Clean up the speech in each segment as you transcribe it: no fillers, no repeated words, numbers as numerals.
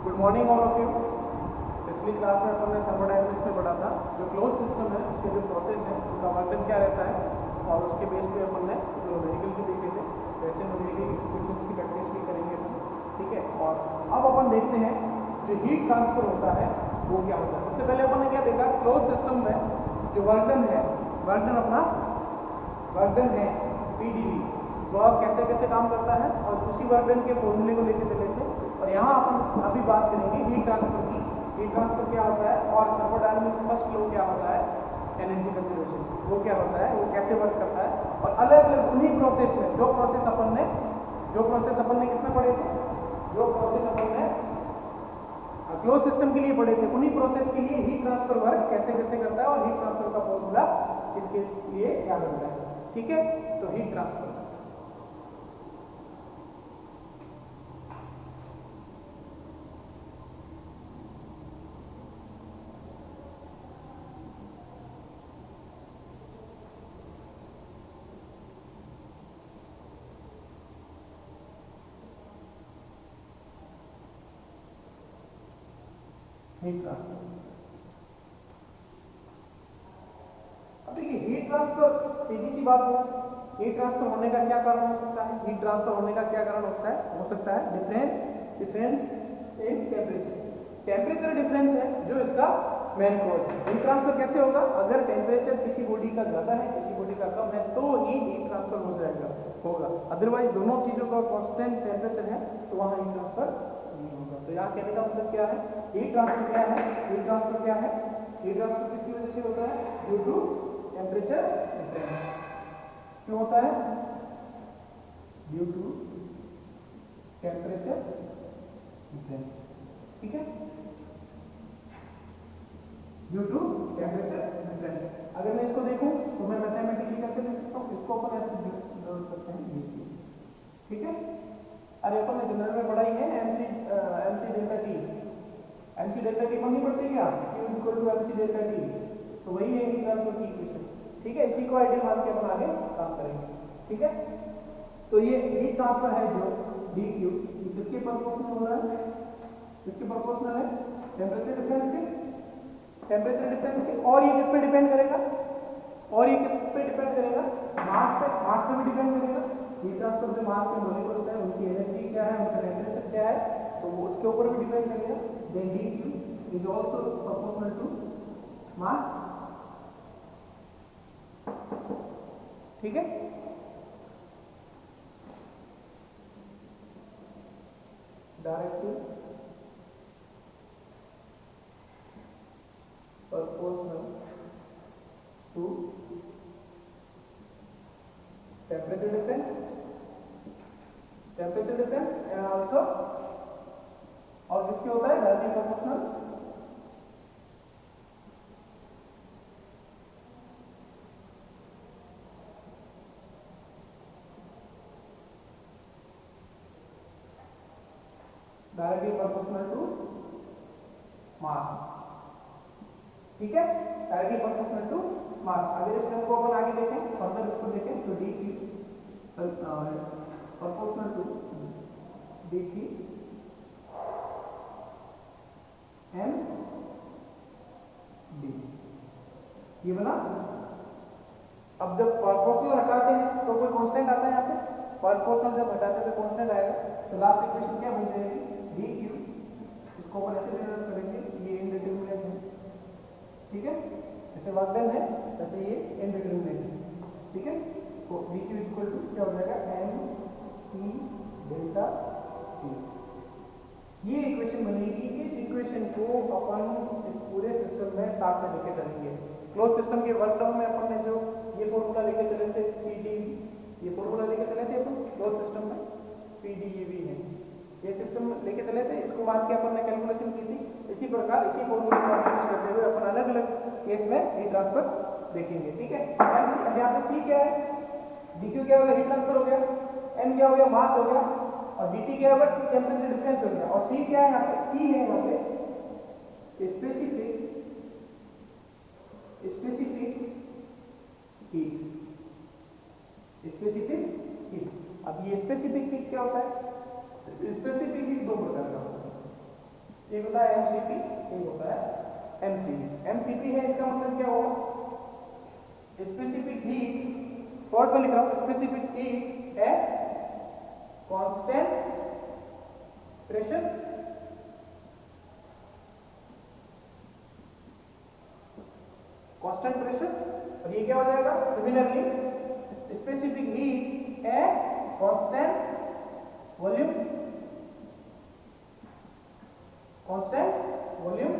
Good morning all of you. पिछली class में अपन ने थर्मोडायनेमिक्स में पढ़ा था जो क्लोज सिस्टम है उसके जो प्रोसेस है उनका वर्तन क्या रहता है और उसके बेस पे अपन ने जो न्यूमेरिकल भी देखे थे वैसे न्यूमेरिकल क्वेश्चंस की प्रैक्टिस भी करेंगे अपन, ठीक है। और अब अपन देखते हैं जो हीट ट्रांसफर होता है वो क्या होता है। सबसे पहले अपन ने क्या देखा, क्लोज सिस्टम में जो वर्तन है, वर्तन है पीडीवी, वह कैसे कैसे काम करता है और उसी वर्तन के फॉर्मूले को लेकर चले थे। और यहाँ अपन अभी बात करेंगे हीट ट्रांसफर की। हीट ट्रांसफर क्या होता है और थर्मोडायनामिक्स फर्स्ट लॉ क्या होता है, एनर्जी कंजर्वेशन, वो क्या होता है, वो कैसे वर्क करता है। और अलग अलग उन्हीं प्रोसेस में जो प्रोसेस अपन ने किसमें पढ़े थे, जो प्रोसेस अपन ने क्लोज सिस्टम के लिए पढ़े थे, उन्हीं प्रोसेस के लिए हीट ट्रांसफर वर्क कैसे कैसे करता है और हीट ट्रांसफर का फॉर्मूला किसके लिए क्या बनता है, ठीक है। तो हीट ट्रांसफर हीट ट्रांसफर। अब देखिए हीट ट्रांसफर सीधी सी बात है, हीट ट्रांसफर होने का क्या कारण हो सकता है, हीट ट्रांसफर होने का क्या कारण हो सकता है डिफरेंस इन टेम्परेचर डिफरेंस है जो इसका मेन कॉज है। हीट ट्रांसफर कैसे होगा, अगर टेम्परेचर किसी बॉडी का ज़्यादा है किसी बॉडी का कम है तो ही हीट ट्रांसफर होगा। अदरवाइज दोनों चीज़ों का कांस्टेंट टेम्परेचर है तो वहाँ हीट ट्रांसफर नहीं होगा। तो यहाँ कहने का मतलब क्या है, हीट ट्रांसफर क्या है, हीट ट्रांसफर किसकी वजह से होता है, ड्यू टू टेम्परेचर डिफरेंस। क्यों होता है, ड्यू टू टेम्परेचर डिफरेंस, ठीक है, ड्यू टू टेम्परेचर डिफरेंस। अगर मैं इसको देखूं तो मैं मैथमेटिकली कैसे लिख सकता हूँ, इसको अपन ऐसे डिनोट करते हैं, ठीक है। अरे अपन ने जनरल में पढ़ाई है MC delta T, MC delta T नहीं पढ़ते क्या, Q equal to MC delta T, तो वही है हीट ट्रांसफर की इक्वेशन, ठीक है। इसी को आइडिया मान के अपन आगे काम करेंगे, ठीक है। तो ये हीट ट्रांसफर है जो dq किसके प्रोपोर्शनल हो रहा है, किसके प्रोपोर्शनल है, टेम्परेचर डिफरेंस के, और ये किस पे डिपेंड करेगा, मास पे भी डिपेंड करेगा। हीट ट्रांसफर जो मास के मॉलिक्यूल्स है उनकी एनर्जी क्या है, उनका टेम्परेचर क्या है, तो वो उसके ऊपर भी डिपेंड करेगा। Then dq is also proportional to mass, ठीक है। Directly proportional to temperature difference and also और किसके होता है, डायरेक्टली प्रोपोर्शनल टू मास, ठीक है, डायरेक्टली प्रोपोर्शनल टू मास। अगर इस टर्म को अपन आगे देखें, फर्दर इसको देखें तो dq proportional to dq m d, ये बना। अब जब प्रोपोर्शनल हटाते हैं तो कोई कांस्टेंट आता है, यहाँ पे प्रोपोर्शनल जब हटाते हैं तो कांस्टेंट आएगा, तो लास्ट इक्वेशन क्या बन जाएगी, dq, इसको अपन ऐसे डिनोट करेंगे, ये इनडिटरमिनेट है, ठीक है, जैसे वर्क डन है वैसे ये इनडिटरमिनेट है, ठीक है। तो dq इक्वल टू क्या हो जाएगा, mc डेल्टा t, ये इक्वेशन बनेगी। इस इक्वेशन को अपन इस पूरे सिस्टम में साथ में लेके चलेंगे। क्लोज सिस्टम के वर्क डन में अपन ने जो ये फॉर्मूला लेके चले थे pd, ये फॉर्मूला लेके चले थे अपन क्लोज सिस्टम में, pdv है ये सिस्टम लेके चले थे, इसको मान के अपन ने कैलकुलेशन की थी। इसी प्रकार इसी फॉर्मूले को यूज करते हुए अपन अलग अलग केस में हीट ट्रांसफर देखेंगे, ठीक है। अब यहाँ पे c क्या है, dq क्या हो गया, हीट ट्रांसफर हो गया, m क्या हो गया, मास हो गया, और dt क्या होगा, टेम्परेचर डिफरेंस हो गया, और c क्या है यहाँ पे, c है यहाँ पे स्पेसिफिक हीट। अब ये स्पेसिफिक हीट क्या होता है, स्पेसिफिक हीट दो प्रकार का होता है, एक होता है एमसीपी, एक होता है एमसीपी। एमसीपी है, इसका मतलब क्या होगा, स्पेसिफिक हीट, फोर्थ में लिख रहा हूं, specific heat at constant pressure, constant pressure. और ये क्या हो जाएगा, similarly specific heat at constant volume, constant volume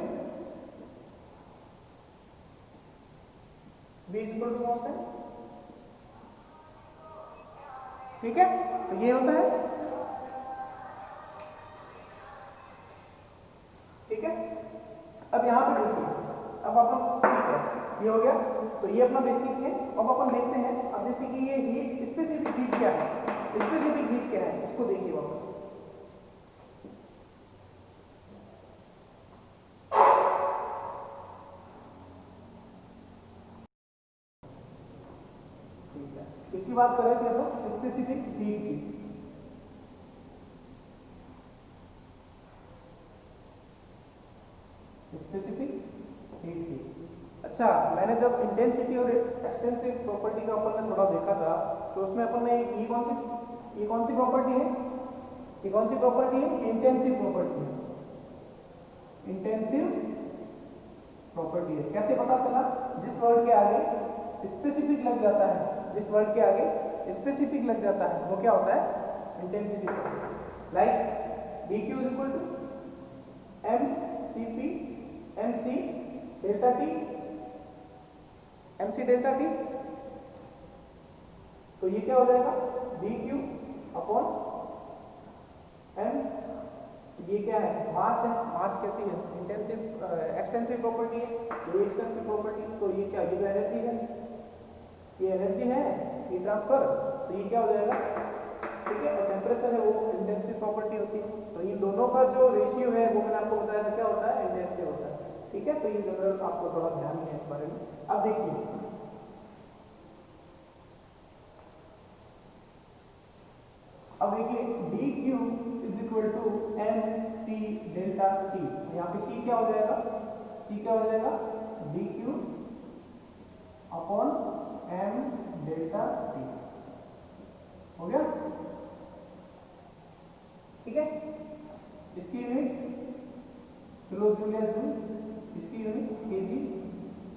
V is equal to constant. ठीक है, तो ये होता है। ठीक है, अब यहां पे देखिए, अब अपन, ठीक है ये हो गया, तो ये अपना बेसिक है। अब अपन देखते हैं, अब जैसे कि ये हीट, स्पेसिफिक हीट क्या है, स्पेसिफिक हीट क्या है, इसको देखिए वापस। इसकी बात करें तो स्पेसिफिक हीट की, स्पेसिफिक हीट की। अच्छा, मैंने जब इंटेंसिटी और एक्सटेंसिव प्रॉपर्टी का अपन ने थोड़ा देखा था, तो उसमें अपन ने ये कौन सी प्रॉपर्टी है, ये कौन सी प्रॉपर्टी है, ये इंटेंसिव प्रॉपर्टी है, इंटेंसिव प्रॉपर्टी है। कैसे पता चला, जिस वर्ड के आगे स्पेसिफिक लग जाता है, जिस वर्ड के आगे स्पेसिफिक लग जाता है वो क्या होता है, intensity property. Like dq is equal to mcp mc delta t, mc delta t। तो ये क्या हो जाएगा, dq अपॉन m, ये क्या है, मास है। मास कैसी है, इंटेंसिव एक्सटेंसिव प्रॉपर्टी है, ये एक्सटेंसिव प्रॉपर्टी। तो ये क्या, ये जो एनर्जी है, ये एनर्जी है, ये ट्रांसफर, तो ये क्या हो जाएगा। ठीक है, और टेम्परेचर है वो इंटेंसिव प्रॉपर्टी होती है। तो इन दोनों का जो रेशियो है वो मैंने आपको बताया था क्या होता है, इंटेंसिव होता है। ठीक है, तो ये जनरल आपको थोड़ा ध्यान है इस बारे में। अब देखिए, dq is equal to mc delta t। यहाँ पे c क्या हो जाएगा, c क्या हो जाएगा, dq upon m delta t। हो गया, ठीक है। इसकी यूनिट किलो जूल या जूल, इसकी यूनिट केजी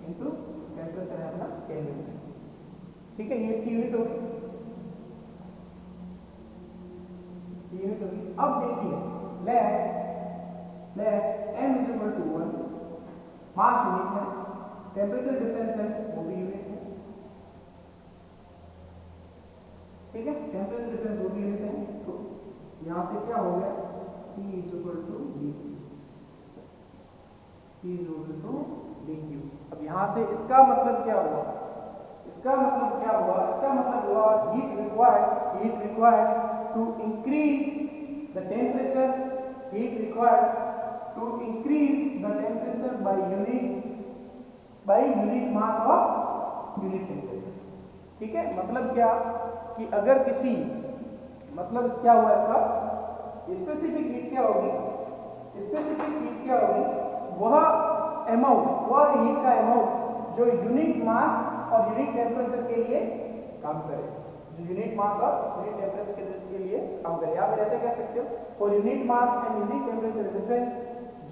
इनटू टेम्परेचर है अपना केल्विन। ठीक है, ये इसकी यूनिट होगी, यूनिट होगी। अब देखिए, let m is equal to 1, mass unit है, टेम्परेचर डिफरेंस है वो भी यूनिट है। ठीक है, टेम्परेचर डिफरेंस वो भी यूनिट है। तो यहां से क्या हो गया, c is equal to dq, c is equal to dq। अब यहां से इसका मतलब क्या हुआ, इसका मतलब क्या हुआ, इसका मतलब हुआ heat required to increase the temperature, heat required to increase the temperature by unit mass of unit temperature. ठीक है, मतलब क्या कि अगर किसी, मतलब क्या हुआ इसका, स्पेसिफिक हीट क्या होगी, स्पेसिफिक हीट क्या होगी, वह अमाउंट, वह हीट का अमाउंट जो यूनिट मास और यूनिट टेम्परेचर के लिए काम करे, जो यूनिट मास और यूनिट टेम्परेचर के लिए काम करे। या फिर ऐसे कह सकते हो, for unit mass and unit temperature difference,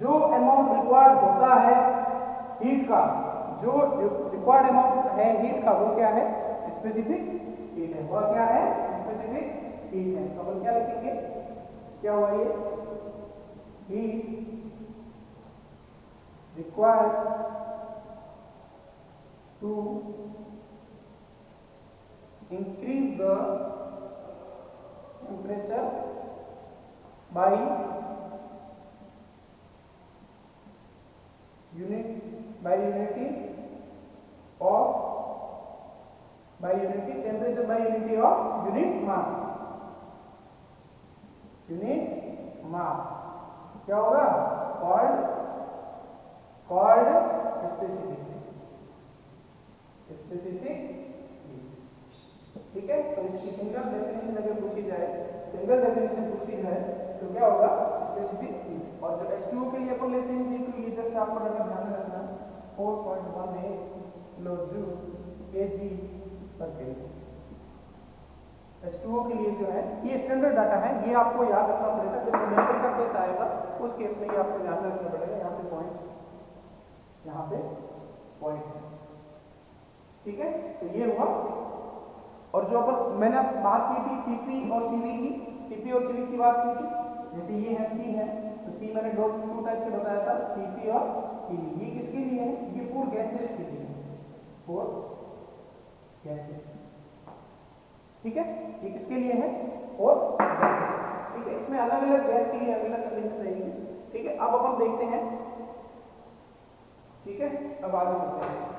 जो अमाउंट रिक्वायर्ड होता है हीट का, जो रिक्वायर्ड अमाउंट है हीट का, वो क्या है, स्पेसिफिक हीट है। वह क्या है, स्पेसिफिक हीट है। तो अपन क्या लिखेंगे, क्या हुआ ये, heat required to increase the temperature by unity temperature by unity of unit mass क्या होगा, called specific heat। ठीक है, तो इसकी सिंगल डेफिनेशन अगर पूछी जाए, सिंगल डेफिनेशन पूछी है तो क्या होगा स्पेसिफिक हीट। और जो H2O के लिए अपन लेते हैं C2, ये जस्ट आपको ध्यान में रखना 4.18 किलो जूल kg पर केल्विन। H2O के लिए जो है ये स्टैंडर्ड डाटा है, ये आपको याद रखना पड़ेगा। जब न्यूमेरिकल का केस आएगा उस केस में ये आपको ध्यान में रखना पड़ेगा। यहाँ पे पॉइंट, यहाँ पे पॉइंट है, ठीक है। तो ये हुआ। और जो अपन मैंने बात की थी Cp और Cv की, Cp और Cv की बात की थी, जैसे ये है C है तो C मैंने दो टाइप से बताया था, Cp और Cv। ये किसके लिए है? ये 4 गैसेस के लिए है, 4 गैसेस, ठीक है। ये किसके लिए है? 4 गैसेस, ठीक है। इसमें अलग अलग गैस के लिए अलग अलग कंडीशन रहेगी, ठीक है। अब अपन देखते हैं, ठीक है। अब आगे चलते हैं।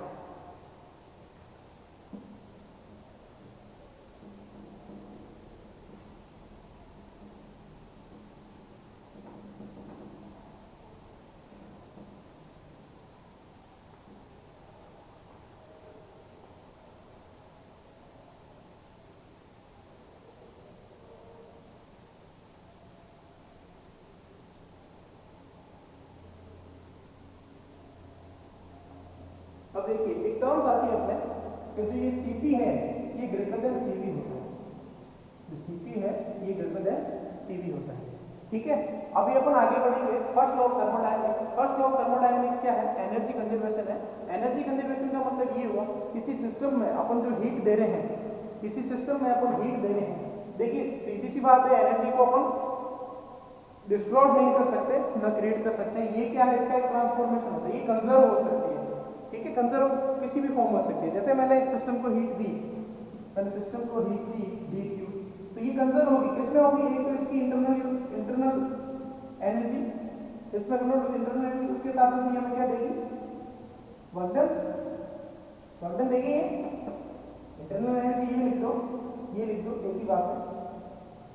अब देखिए एक टर्म्स आती है अपने कि जो ये Cp है ये ग्रेटर देन Cv होता है, जो Cp है ये ग्रेटर देन Cv होता है, ठीक है। अभी अपन आगे बढ़ेंगे। First law of thermodynamics. First law of thermodynamics क्या है? एनर्जी कंजर्वेशन है। एनर्जी कंजर्वेशन का मतलब ये हुआ किसी सिस्टम में अपन जो हीट दे रहे हैं, किसी सिस्टम में अपन हीट दे रहे हैं, देखिए सीधी सी बात है, एनर्जी को अपन डिस्ट्रॉय नहीं कर सकते, न क्रिएट कर सकते हैं। ये क्या है? इसका एक ट्रांसफॉर्मेशन होता है, ये कंजर्व हो सकती है, ठीक है। कंजर्व किसी भी फॉर्म में हो सकती है। जैसे मैंने एक सिस्टम को हीट दी, मैंने सिस्टम को हीट दी dq, तो ये कंजर्व होगी, किसमें होगी? एक तो इसकी इंटरनल एनर्जी, इसमें कन्वर्ट होगी इंटरनल एनर्जी, उसके साथ साथ ये हमें क्या देगी? वर्क डन देगी। इंटरनल एनर्जी ये लिख दो, ये लिख दो, एक ही बात है,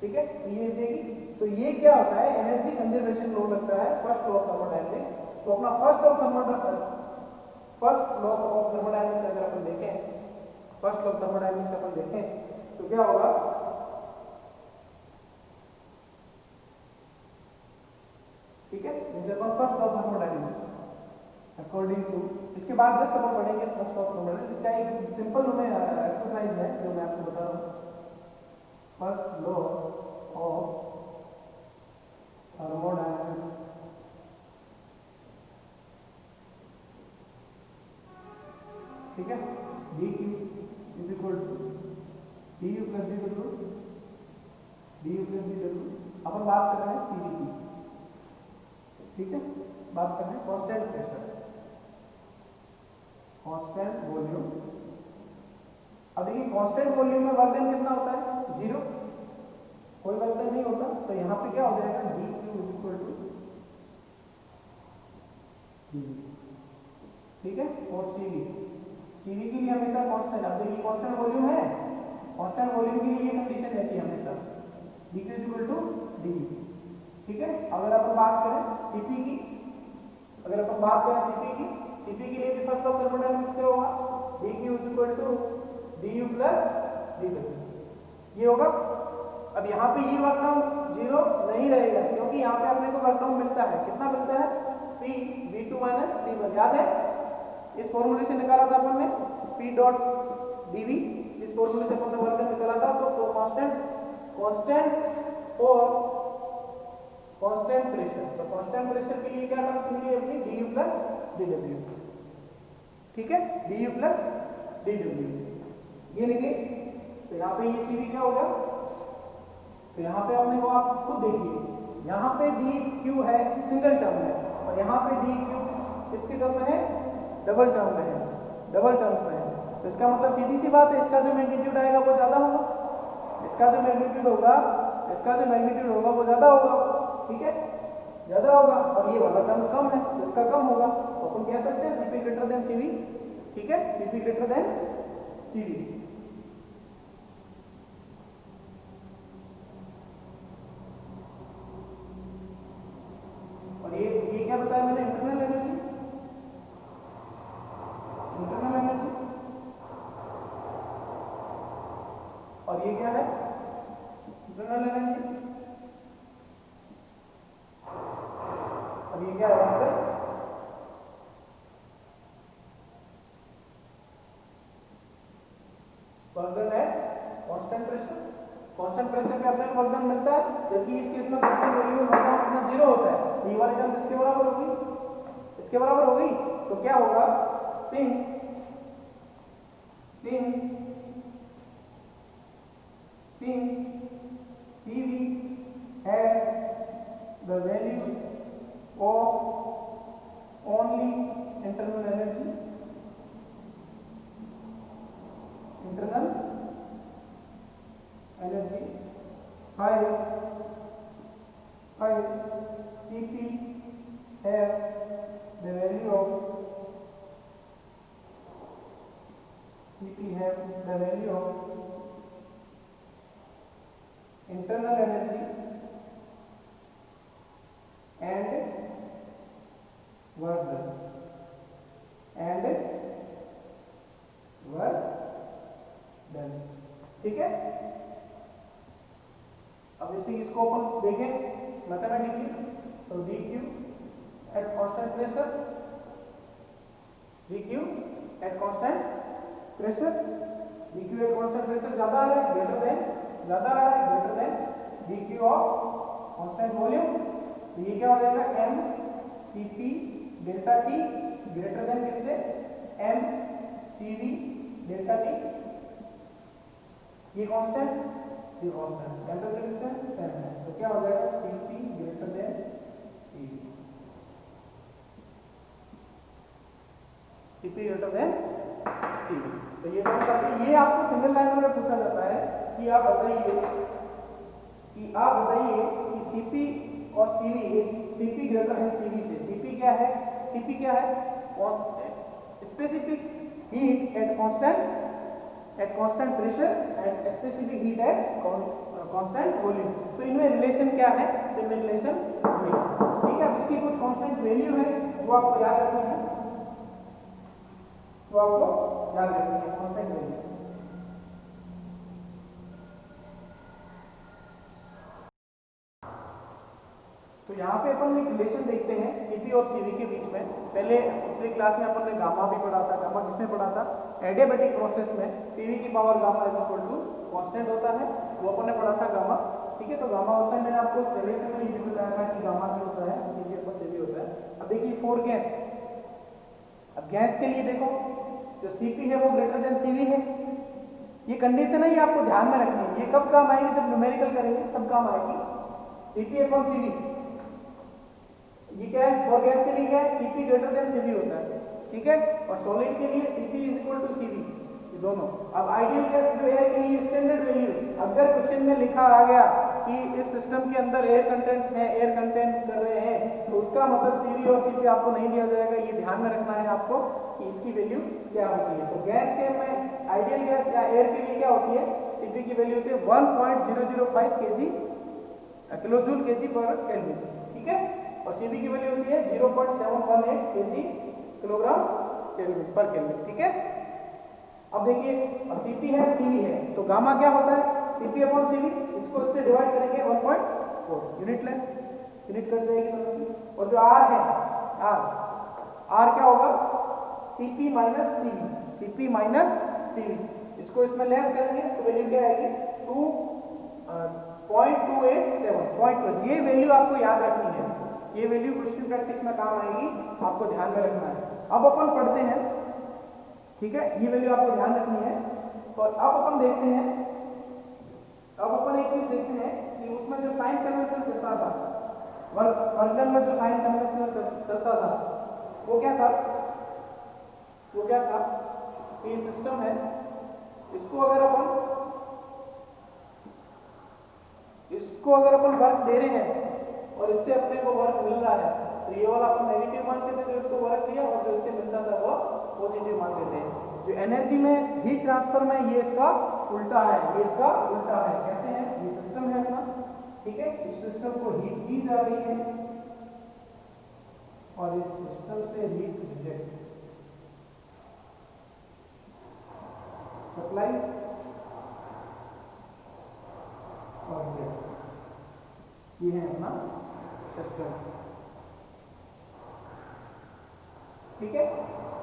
ठीक है। तो ये देगी। तो ये क्या होता है? एनर्जी कंजर्वेशन लॉ लगता है फर्स्ट लॉ ऑफ थर्मोडायनेमिक्स। तो अपना फर्स्ट लॉ ऑफ थर्मोडायनेमिक्स अगर अपन देखें, फर्स्ट लॉ ऑफ थर्मोडायनेमिक्स अपन देखें तो क्या होगा? ठीक है, जैसे अपन first law of thermodynamics according to, इसके बाद जस्ट अपन पढ़ेंगे फर्स्ट लॉ ऑफ थर्मोडायनेमिक्स। इसका एक सिंपल एक्सरसाइज है जो मैं आपको बता रहा हूं। फर्स्ट लॉ ऑफ थर्मोडायनेमिक्स, ठीक है। dq is equal to du plus dw, du plus dw। अपन बात कर रहे हैं Cv की, ठीक है। बात कर रहे हैं कांस्टेंट प्रेशर, कांस्टेंट वॉल्यूम। अब देखिए कांस्टेंट वॉल्यूम में वर्क डन कितना होता है? 0, कोई वर्क डन नहीं होता। तो यहाँ पे क्या हो जाएगा? dq is equal to dv, ठीक है। फॉर Cv के लिए हमेशा कांस्टेंट, अब देखिए कांस्टेंट वॉल्यूम है, कांस्टेंट वॉल्यूम के लिए ये कंडीशन रहती है हमेशा dq is equal to dv, ठीक है। अगर अपन बात करें Cp की, अगर अपन बात करें Cp के लिए भी फर्स्ट लॉ ऑफ थर्मोडायनेमिक्स क्या होगा? dq is equal to du plus dw, ये होगा। अब यहाँ पे ये वर्क डाउन 0 नहीं रहेगा, क्योंकि यहाँ पे अपने को वर्क डाउन मिलता है, कितना मिलता है? P v2 माइनस v1, याद है? इस फॉर्मूले से निकाला था अपन ने P डॉट dv, इस फॉर्मूले से अपन ने वर्क डन निकाला था। तो कांस्टेंट फॉर कांस्टेंट प्रेशर, तो कांस्टेंट प्रेशर के लिए क्या टर्म्स मिली अपनी? du प्लस dw, ठीक है। du प्लस dw ये निकले। तो यहाँ पे ये Cv क्या हो गया? तो यहाँ पे अपने को आप खुद देखिए, यहाँ पे dq है सिंगल टर्म में, और यहाँ पे dq इसके टर्म में है, डबल टर्म में है, डबल टर्म्स में है। तो इसका मतलब सीधी सी बात है, इसका जो मैग्नीट्यूड आएगा वो ज्यादा होगा, इसका जो मैग्नीट्यूड होगा, इसका जो मैग्नीट्यूड होगा वो ज्यादा होगा, ठीक है, ज्यादा होगा। और ये वाला टर्म्स कम है तो इसका कम होगा। तो अपन कह सकते हैं Cp ग्रेटर देन Cv, ठीक है, Cp ग्रेटर देन Cv। और ये क्या बताया मैंने? Internal energy, internal energy. और ये क्या है? Internal energy. तो ये क्या है वहां पर work done at constant pressure. Constant pressure पे अपने वर्क डन मिलता है, जबकि इस केस में कांस्टेंट वैल्यू में वर्क डन अपना 0 होता है, तो ये वाली टर्म इसके बराबर होगी, इसके बराबर होगी। तो क्या होगा, since CV has the value of only internal energy, while CP have the value of internal energy and work done, ठीक है। अब इसी इसको अपन देखें मैथमेटिकली, तो dq at constant pressure, dq at constant pressure ज्यादा आ रहा है greater than dq of constant volume, तो ये क्या हो जाएगा m cp delta t greater than किससे, m cv डेल्टा t, ये कांस्टेंट टेम्परेचर सेम है, तो क्या हो जाएगा cp greater than cv, cp greater than cv। तो ये दोनों करते, ये आपको सिंगल लाइन में पूछा जाता है कि आप बताइए कि cp और cv, cp ग्रेटर है cv से, cp क्या है specific heat at constant pressure and specific heat at constant volume, तो इनमें रिलेशन क्या है, तो इनमें रिलेशन ये है, ठीक है। अब इसकी कुछ कांस्टेंट वैल्यू है वो आपको याद रखनी है, कांस्टेंट वैल्यू। तो यहाँ पे अपन एक रिलेशन देखते हैं Cp और Cv के बीच में। पहले पिछले क्लास में अपन ने गामा भी पढ़ा था, गामा किसमें पढ़ा था, एडियाबैटिक प्रोसेस में Pv की power gamma is equal to constant होता है, वो अपन ने पढ़ा था गामा, ठीक है। तो गामा उस टाइम मैंने आपको पहले से ये भी बताया था कि गामा जो होता है Cv पर Cv होता है। अब देखिए फॉर गैस, अब गैस के लिए देखो जो Cp है वो ग्रेटर देन Cv है, ये कंडीशन है, ये आपको ध्यान में रखनी है। ये कब काम आएगी, जब न्यूमेरिकल करेंगे तब काम आएगी, Cp अपॉन Cv। ये क्या है, फॉर गैस के लिए क्या है, Cp ग्रेटर देन Cv होता है, ठीक है। और सॉलिड के लिए Cp is equal to Cv, ये दोनों। अब आइडियल गैस जो एयर के लिए स्टैंडर्ड वैल्यू, अगर क्वेश्चन में लिखा आ गया कि इस सिस्टम के अंदर एयर कंटेंट्स हैं, एयर कंटेंट कर रहे हैं, तो उसका मतलब Cv और Cp आपको नहीं दिया जाएगा, ये ध्यान में रखना है आपको कि इसकी वैल्यू क्या होती है। तो गैस के में आइडियल गैस या एयर के लिए क्या होती है, Cp की वैल्यू होती है 1.005 किलो जूल केजी पर केल्विन, ठीक है। और Cv की वैल्यू होती है 0.718 केजी किलोग्राम केल्विन पर केल्विन, ठीक है। अब देखिए, अब Cp है Cv है, तो गामा क्या होता है, Cp अपॉन Cv, इसको इससे डिवाइड करेंगे 1.4, यूनिटलेस, यूनिट कट जाएगी दोनों की। और जो R है, R क्या होगा, Cp minus Cv, Cp minus Cv, इसको इसमें लेस करेंगे तो वैल्यू क्या आएगी 2.287, ये वैल्यू आपको याद रखनी है, ये वैल्यू क्वेश्चन प्रैक्टिस में काम आएगी, आपको ध्यान में रखना है। अब अपन पढ़ते हैं, ठीक है, ये वैल्यू आपको ध्यान रखनी है। और अब अपन देखते हैं, अब अपन एक चीज देखते हैं कि उसमें जो साइन कन्वेंशन चलता था, वर्क डन में जो साइन कन्वेंशन चलता था वो क्या था, ये सिस्टम है, इसको अगर अपन वर्क दे रहे हैं और इससे अपने को वर्क मिल रहा है, तो ये वाला अपन नेगेटिव मानते थे जो इसको वर्क दिया, और जो इससे मिलता था वो पॉजिटिव मानते थे। जो एनर्जी में हीट ट्रांसफर में ये इसका उल्टा है, कैसे है, ये सिस्टम है अपना, ठीक है। इस सिस्टम को हीट दी जा रही है और इस सिस्टम से हीट रिजेक्ट, सप्लाई और रिजेक्ट, ये है अपना सिस्टम। ठीक है।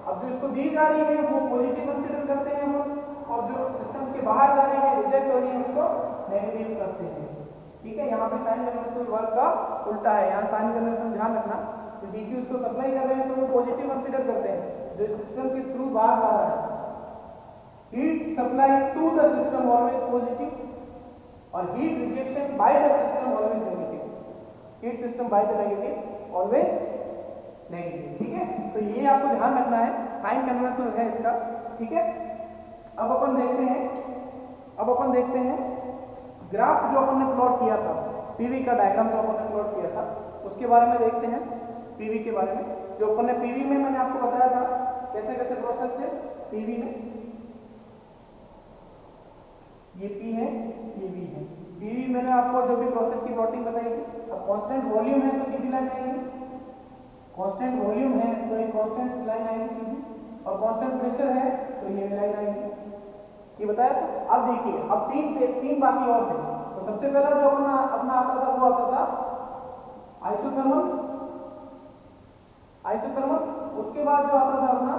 अब जो इसको दी जा रही है वो पॉजिटिव कंसीडर करते हैं हम, और जो सिस्टम के बाहर जा रही है रिजेक्ट हो रही है उसको नेगेटिव करते हैं। ठीक है, यहाँ पे साइन कन्वेंशनल वर्क का उल्टा है, यहाँ साइन कन्वेंशन ध्यान रखना। तो डी क्यू उसको सप्लाई कर रहे हैं तो वो पॉजिटिव कंसीडर करते हैं, जो सिस्टम के थ्रू बाहर जा रहा है। Heat supply to the system always positive, और heat rejection by the system always negative. Heat system by the negative always negative. ठीक है, तो ये आपको ध्यान रखना है, साइन कन्वेंशनल है इसका। ठीक है, अब अपन देखते हैं ग्राफ जो अपन ने प्लॉट किया था, पीवी का डायग्राम जो अपन ने प्लॉट किया था, उसके बारे में देखते हैं। पीवी के बारे में जो अपन ने पीवी में मैंने आपको बताया था कैसे कैसे प्रोसेस थे पीवी में। ये पी है, ये वी है। पीवी मैंने आपको जो भी प्रोसेस की प्लॉटिंग बताई थी। अब कांस्टेंट वॉल्यूम है तो सीधी लाइन आएगी, कांस्टेंट वॉल्यूम है तो एक कांस्टेंट लाइन आएगी सीधी, और कांस्टेंट प्रेशर है तो ये लाइन आएगी। ये बताया था। अब देखिए, अब तीन बाकी और थे। तो सबसे पहला जो अपना आता था वो आता था आइसोथर्मल। उसके बाद जो आता था अपना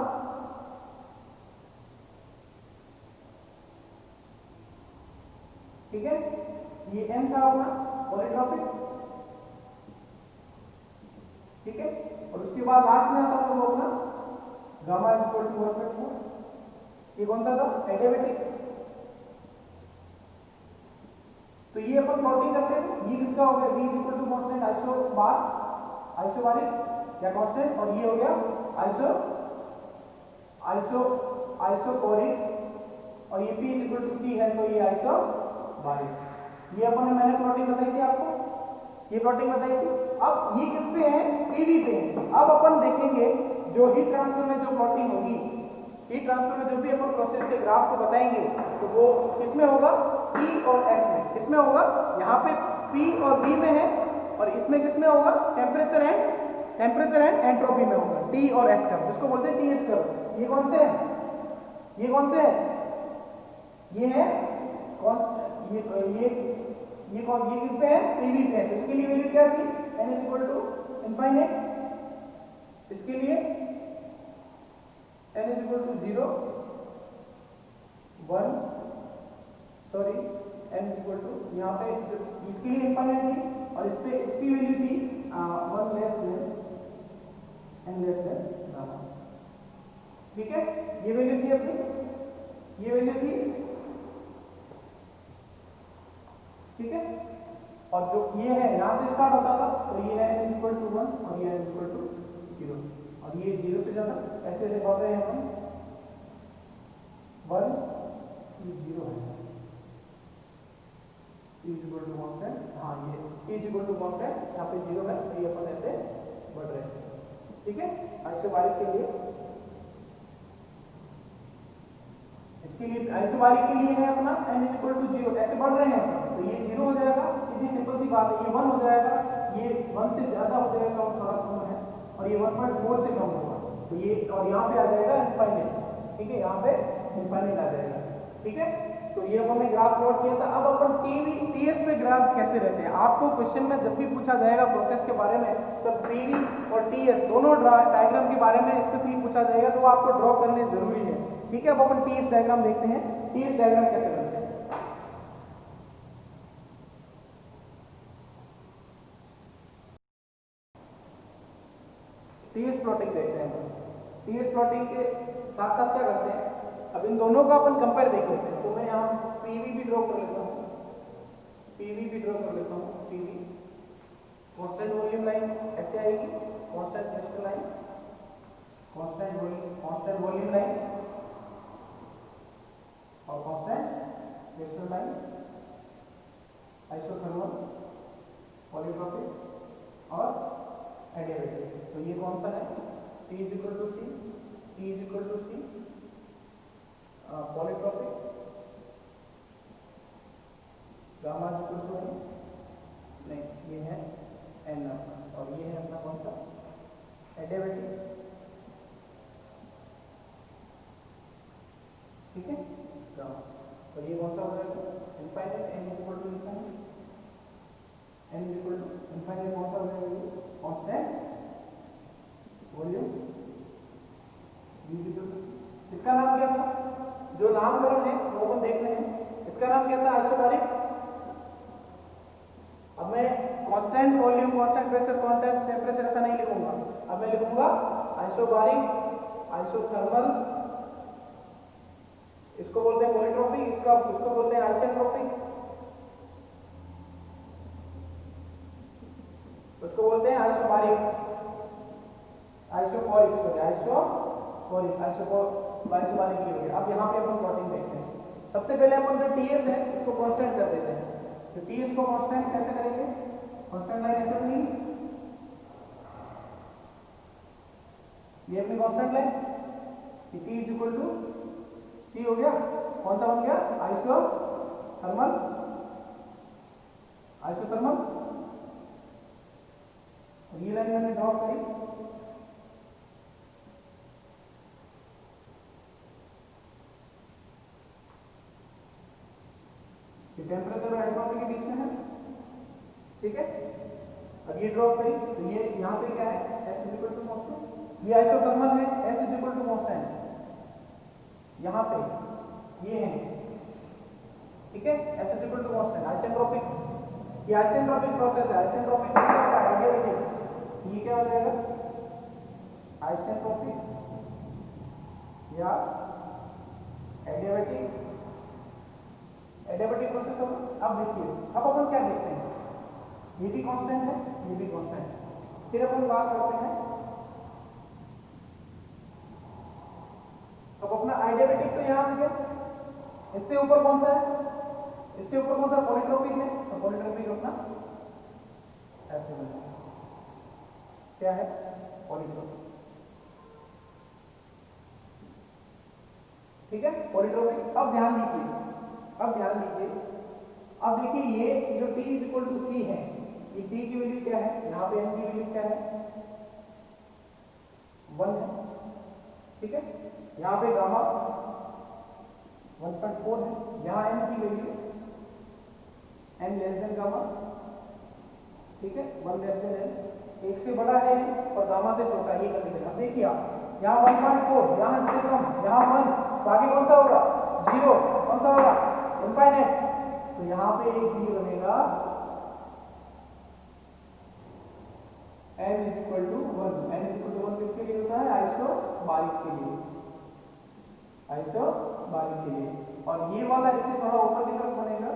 ठीक है, ये एम था अपना पॉलीट्रॉपिक। ठीक है, और उसके बाद लास्ट में आता था वो अपना गामा इज इक्वल टू 1/4। ये कौन सा था? एडियाबेटिक। तो ये अपन प्लॉटिंग करते थे। ये किसका हो गया? v is equal to constant isobaric या कांस्टेंट, और ये हो गया आइसोकोरिक, और ये p is equal to c है तो ये आइसोबारिक। ये अपन ने मैंने प्लॉटिंग बताई थी आपको, ये प्लॉटिंग बताई थी। अब ये किस पे है? पीवी पे। अब अपन देखेंगे जो हीट ट्रांसफर में जो प्लॉटिंग होगी, हीट ट्रांसफर में जो भी अपन प्रोसेस के ग्राफ को बताएंगे तो वो किसमें होगा? P और S में। किसमें होगा? यहाँ पे P और V में है, और इसमें किसमें होगा? टेम्परेचर एंड एंट्रोपी में होगा। T और S कर्व, जिसको बोलते हैं TS कर्व। ये कौन से है? ये कौन से है? ये है ये किस पे है? PV पे है। तो इसके लिए वैल्यू क्या थी? n is equal to infinite. इसके लिए n is equal to 0 1 sorry n is equal to, यहाँ पे जब इसके लिए इनफाइनाइट थी और इस पे इसकी वैल्यू थी 1 less than n less than gamma. ठीक है, ये वैल्यू थी अपनी, ये वैल्यू थी। ठीक है, और जो ये है यहाँ से स्टार्ट होता था तो ये है n इज इक्वल टू 1 और ये n इज इक्वल टू 0, और ये 0 से ज्यादा ऐसे ऐसे बढ़ रहे हैं अपन 1, ये 0 है sir, e is equal to constant. हाँ, ये e is equal to constant, यहाँ पे 0 है तो ये अपन ऐसे बढ़ रहे हैं। ठीक है, आइसोबारिक के लिए, इसके लिए आइसोबारिक के लिए है अपना n इज इक्वल टू 0, ऐसे बढ़ रहे हैं अपन, तो ये 0 हो जाएगा, सीधी सिंपल सी बात है। ये 1 हो जाएगा, ये 1 से ज्यादा हो जाएगा और थोड़ा कम है, और ये 1.4 से कम होगा, तो ये, और यहाँ पे आ जाएगा इनफाइनाइट। ठीक है, यहाँ पे इनफाइनाइट आ जाएगा। ठीक है, तो ये अपन ने ग्राफ प्लॉट किया था। अब अपन टीएस पे ग्राफ कैसे रहते हैं, आपको क्वेश्चन में जब भी पूछा जाएगा प्रोसेस के बारे में, तब पीवी और टीएस दोनों डायग्राम के बारे में स्पेशली पूछा जाएगा, तो आपको ड्रॉ करने जरूरी है। ठीक है, अब अपन टीएस डायग्राम देखते हैं, टीएस डायग्राम कैसे बनते हैं। टीएस प्लॉटिंग देखते हैं। टीएस प्लॉटिंग के साथ साथ क्या करते हैं, अब इन दोनों का अपन कंपेयर देख लेते हैं। तो मैं यहाँ पीवी भी ड्रॉ कर लेता हूँ, पीवी भी ड्रॉ कर लेता हूँ। पीवी कांस्टेंट वॉल्यूम लाइन ऐसे आएगी, constant pressure line, constant volume line और constant pressure line, isothermal, polytropic और एडियाबेटिक। तो ये कौन सा है? T is equal to C, T is equal to C, polytropic, gamma is equal to n, नहीं ये है n अपना, और ये है अपना कौन सा? एडियाबेटिक। ठीक है, गामा, तो ये कौन सा हो जाएगा? Infinite, n is equal to infinite, n is equal to infinite कौन सा हो जाएगा? कांस्टेंट वॉल्यूम इसका नाम क्या था, जो नामकरण है वो अपन देख रहे हैं, इसका नाम क्या था, आइसोबारिक। अब मैं constant volume, constant pressure, constant temperature ऐसा नहीं लिखूंगा, अब मैं लिखूंगा आइसोबारिक, आइसोथर्मल, इसको बोलते हैं पॉलीट्रोपिक, इसका उसको बोलते हैं आइसेंट्रोपिक, उसको बोलते हैं isobaric, isochoric, sorry isochoric, isobaric की हो गया। अब यहाँ पे अपन प्लॉटिंग देखते हैं। सबसे पहले अपन जो टीएस है इसको कांस्टेंट कर देते हैं। तो टीएस को कांस्टेंट कैसे करेंगे, कांस्टेंट लाइन ऐसे बनेगी, ये अपनी constant line, T is equal to C हो गया, कौन सा बन गया, आइसोथर्मल, आइसोथर्मल। ये लाइन मैंने ड्रॉ करी, ये टेम्परेचर और एंट्रोपी के बीच में है, ठीक है। अब ये ड्रॉ करी, तो ये यहाँ पे क्या है, S is equal to constant, ये आइसोथर्मल है, S is equal to constant, यहाँ पे ये है, ठीक है, S is equal to constant. Isentropic, ये आइसेंट्रोपिक प्रोसेस है, आइसेंट्रोपिक क्या होता है, एडियाबैटिक, ये क्या हो जाएगा, आइसेंट्रोपिक या एडियाबैटिक, एडियाबैटिक प्रोसेस होगा। अब देखिए, अब अपन क्या देखते हैं, ये भी कांस्टेंट है, ये भी कांस्टेंट है। फिर अपन बात करते हैं, अब अपना आइडियाबैटिक तो यहाँ आ गया, इससे ऊपर कौन सा है, इससे ऊपर कौन सा, पॉलीट्रोपिक है, तो पॉलीट्रोपिक अपना ऐसे बनेगा, क्या है, पॉलीट्रोपिक, ठीक है, पॉलीट्रोपिक। अब ध्यान दीजिए, अब ध्यान दीजिए, अब देखिए ये जो T इज इक्वल टू सी है, ये T की वैल्यू क्या है, यहाँ पे N की वैल्यू क्या है, 1 है, ठीक है। यहाँ पे गामा 1.4 है, यहाँ N की value N less than gamma, ठीक है, 1 लेस देन N, एक से बड़ा है और गामा से छोटा, ये कंडीशन। अब देखिए आप यहाँ 1.4, यहाँ इससे कम, यहाँ 1, तो आगे कौन सा होगा, 0, कौन सा होगा, इनफाइनाइट। तो यहाँ पे एक ये बनेगा n is equal to 1, n is equal to 1 किसके लिए होता है, आइसोबारिक के लिए, आइसोबारिक के लिए। और ये वाला इससे थोड़ा ऊपर की तरफ बनेगा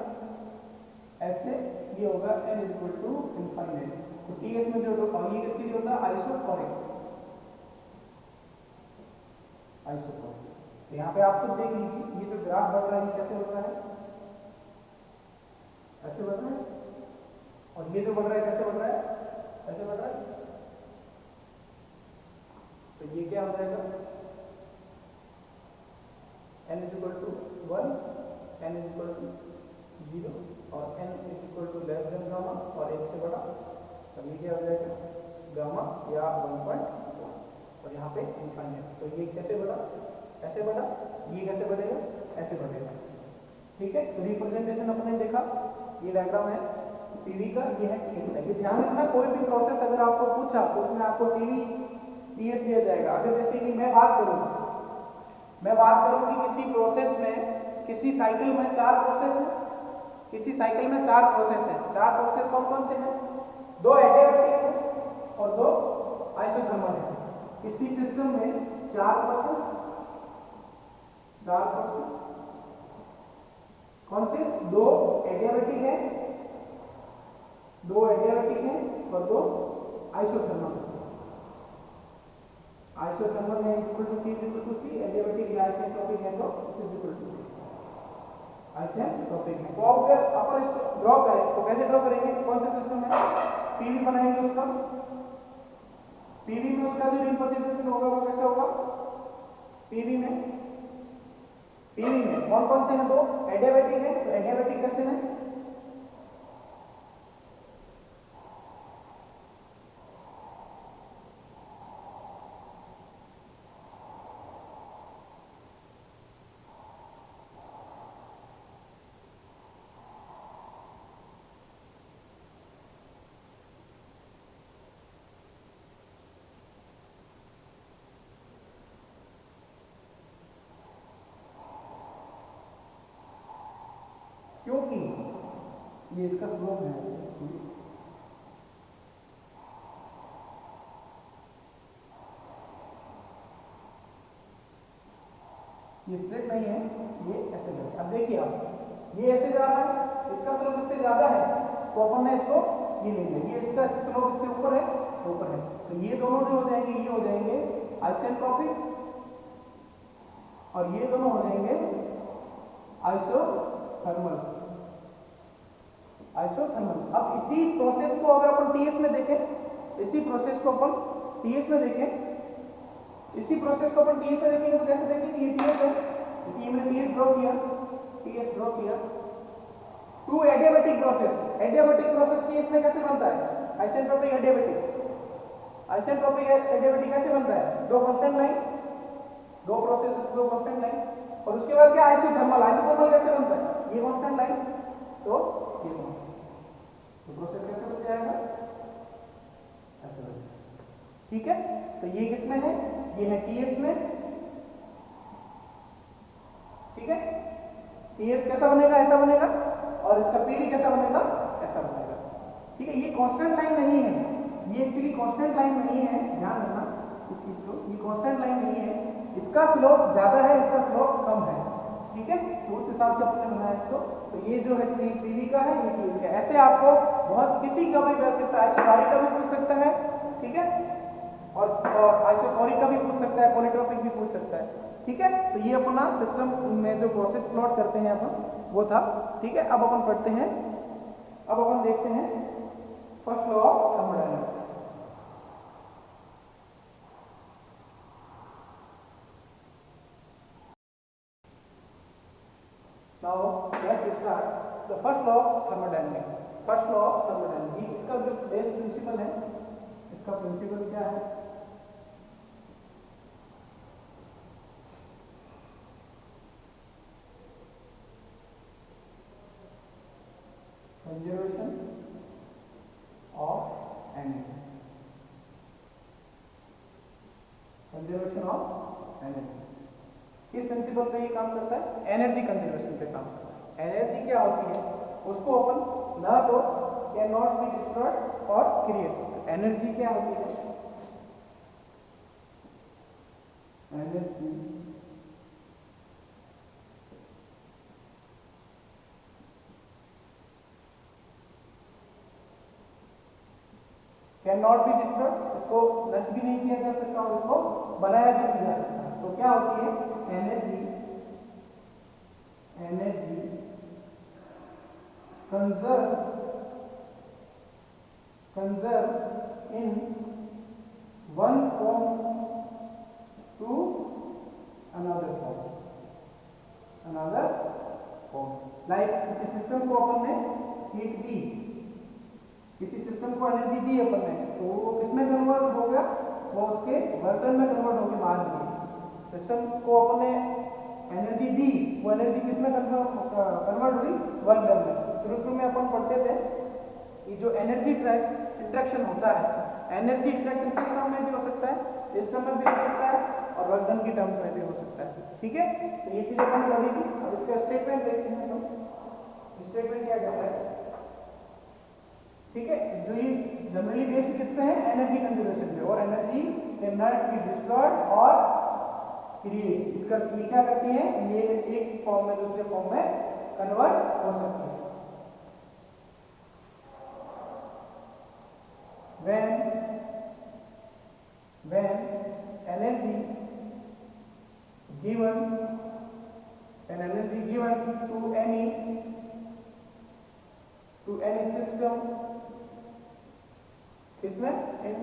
ऐसे, ये होगा n is equal to infinite. तो टीएस में जो ये किसके लिए होता है, आइसोकोरिक, आइसोकोरिक। तो यहाँ पे आप खुद देख लीजिए, ये जो ग्राफ बढ़ रहा है ये कैसे बढ़ रहा है, ऐसे बढ़ रहा है, और ये जो बढ़ रहा है कैसे बढ़ रहा है, ऐसे बढ़ रहा है। तो ये क्या हो जाएगा, n is equal to 1, n is equal to 0 और n is equal to less than gamma और 1 से बड़ा, तब ये क्या हो जाएगा, गामा या 1.4, और यहाँ पे इनफाइनाइट। तो ये कैसे बढ़ा, ऐसे बढ़ा, ये कैसे बढ़ेगा, ऐसे बढ़ेगा, ठीक है। तो रिप्रेजेंटेशन अपने देखा, ये डायग्राम है पीवी का, ये है टीएस का। ये ध्यान रखना, कोई भी प्रोसेस अगर आपको पूछा तो उसमें आपको टीवी टीएस दिया जाएगा। अगर जैसे कि मैं बात करूँ कि किसी प्रोसेस में, किसी साइकिल में 4 प्रोसेस है, किसी साइकिल में 4 प्रोसेस है, 4 प्रोसेस कौन कौन से हैं, 2 एडियाबैटिक है और 2 आइसोथर्मल है। किसी सिस्टम में 4 प्रोसेस कौन से, 2 एडियाबैटिक है, 2 एडियाबैटिक है और 2 आइसोथर्मल। आइसोथर्मल है equal to T equal to C, adiabatic या आइसेंट्रोपिक है तो C equal to C, isentropic है। तो अगर अपन इसको ड्रॉ करें तो कैसे ड्रॉ करेंगे, कौन सा सिस्टम है, पीवी बनाएंगे, उसका पीवी में उसका जो रिप्रेजेंटेशन होगा वो कैसे होगा, पीवी में कौन कौन से हैं, 2 एडियाबैटिक है, तो एडियाबैटिक कैसे है, क्योंकि ये इसका स्लोप है ऐसे, ये स्ट्रेट नहीं है, ये ऐसे जा। अब देखिए आप, ये ऐसे जा रहा है, इसका स्लोप इससे ज्यादा है, तो अपन ने इसको ये ले लिया, ये इसका स्लोप इससे ऊपर है, ऊपर है, तो ये दोनों जो हो जाएंगे, ये हो जाएंगे आइसेंट्रोपिक, और ये दोनों हो जाएंगे आइसोथर्मल। आइसोथर्मल। अब इसी प्रोसेस को अगर अपन टीएस में देखें, इसी प्रोसेस को अपन टीएस में देखें, इसी प्रोसेस को अपन टीएस में देखेंगे तो कैसे देखेंगे, ये टीएस है, इसी मैंने टीएस ड्रॉ किया, टीएस ड्रॉ किया। Two adiabatic process, adiabatic process TS में कैसे बनता है, आइसेंट्रोपिक एडियाबैटिक। आइसेंट्रोपिक एडियाबैटिक कैसे बनता है, दो कांस्टेंट लाइन, दो प्रोसेस, दो कांस्टेंट लाइन, और उसके बाद क्या आइसोथर्मल। आइसोथर्मल कैसे बनता है, ये कांस्टेंट लाइन, तो प्रोसेस कैसे बन जाएगा, ऐसे बन जाएगा। ठीक है, तो ये किसमें है, ये है टीएस में। ठीक है, टीएस कैसा बनेगा, ऐसा बनेगा, और इसका पीडी कैसा बनेगा, ऐसा बनेगा। ठीक है, ये कांस्टेंट लाइन नहीं है, ये एक्चुअली कांस्टेंट लाइन नहीं है, ध्यान रखना इस चीज को, ये कांस्टेंट लाइन नहीं है, इसका स्लोप ज्यादा है, इसका स्लोप कम है। ठीक है, तो उस हिसाब से आपने बनाया इसको। तो ये जो है पीवी का है, ये टीएस का। ऐसे आपको बहुत किसी का भी कर सकता है, आइसोबारिक का भी पूछ सकता है, ठीक है, और आइसोकोरिक का भी पूछ सकता है, पॉलीट्रोपिक भी पूछ सकता है। ठीक है, तो ये अपना सिस्टम में जो प्रोसेस प्लॉट करते हैं अपन, वो था। ठीक है, अब अपन पढ़ते हैं, अब अपन देखते हैं first law of thermodynamics. Now let's start the first law of thermodynamics. First law of thermodynamics, इसका जो बेस प्रिंसिपल है, इसका प्रिंसिपल क्या है, conservation of energy. Conservation of energy किस प्रिंसिपल पे ये काम करता है, एनर्जी कंजर्वेशन पे काम करता है। एनर्जी क्या होती है, उसको अपन ना तो कैन नॉट बी डिस्ट्रॉयड और क्रिएट। एनर्जी क्या होती है, energy can not be destroyed, इसको नष्ट भी नहीं किया जा सकता और इसको बनाया भी नहीं जा सकता। तो क्या होती है energy, energy conserve in one form to another form. Like किसी सिस्टम को अपन ने हीट दी, किसी सिस्टम को एनर्जी दी अपन ने, तो वो किसमें कन्वर्ट हो गया, वो उसके बर्तन में कन्वर्ट होकर बाहर निकली। सिस्टम को अपन ने एनर्जी दी, वो एनर्जी किसमें कन्वर्ट हुई, वर्क डन में। शुरू में अपन पढ़ते थे कि जो एनर्जी इंट्रैक्शन होता है, एनर्जी इंट्रैक्शन किस टर्म में भी हो सकता है, सिस्टम में भी हो सकता है और वर्क डन की टर्म्स में भी हो सकता है। ठीक है, तो ये चीज अपन पढ़ी थी। अब इसका स्टेटमेंट देखते हैं हम, स्टेटमेंट क्या कहता है। ठीक है, जो ये जनरली बेस्ड किस पे है, एनर्जी कंजर्वेशन पे, और energy can not be destroyed और क्रिएट। इसका ये क्या करती है, ये एक फॉर्म में दूसरे फॉर्म में कन्वर्ट हो सकती है। when energy given to any system, इसमें in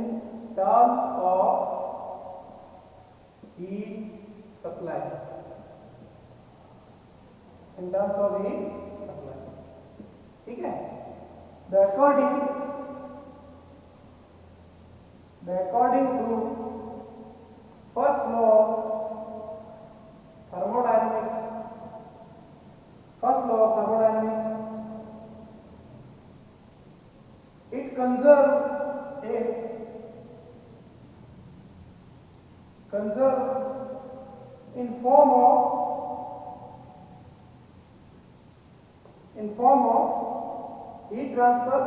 terms of heat supply, in terms of heat supply, ठीक है, according to first law of thermodynamics, it conserve in in form of heat transfer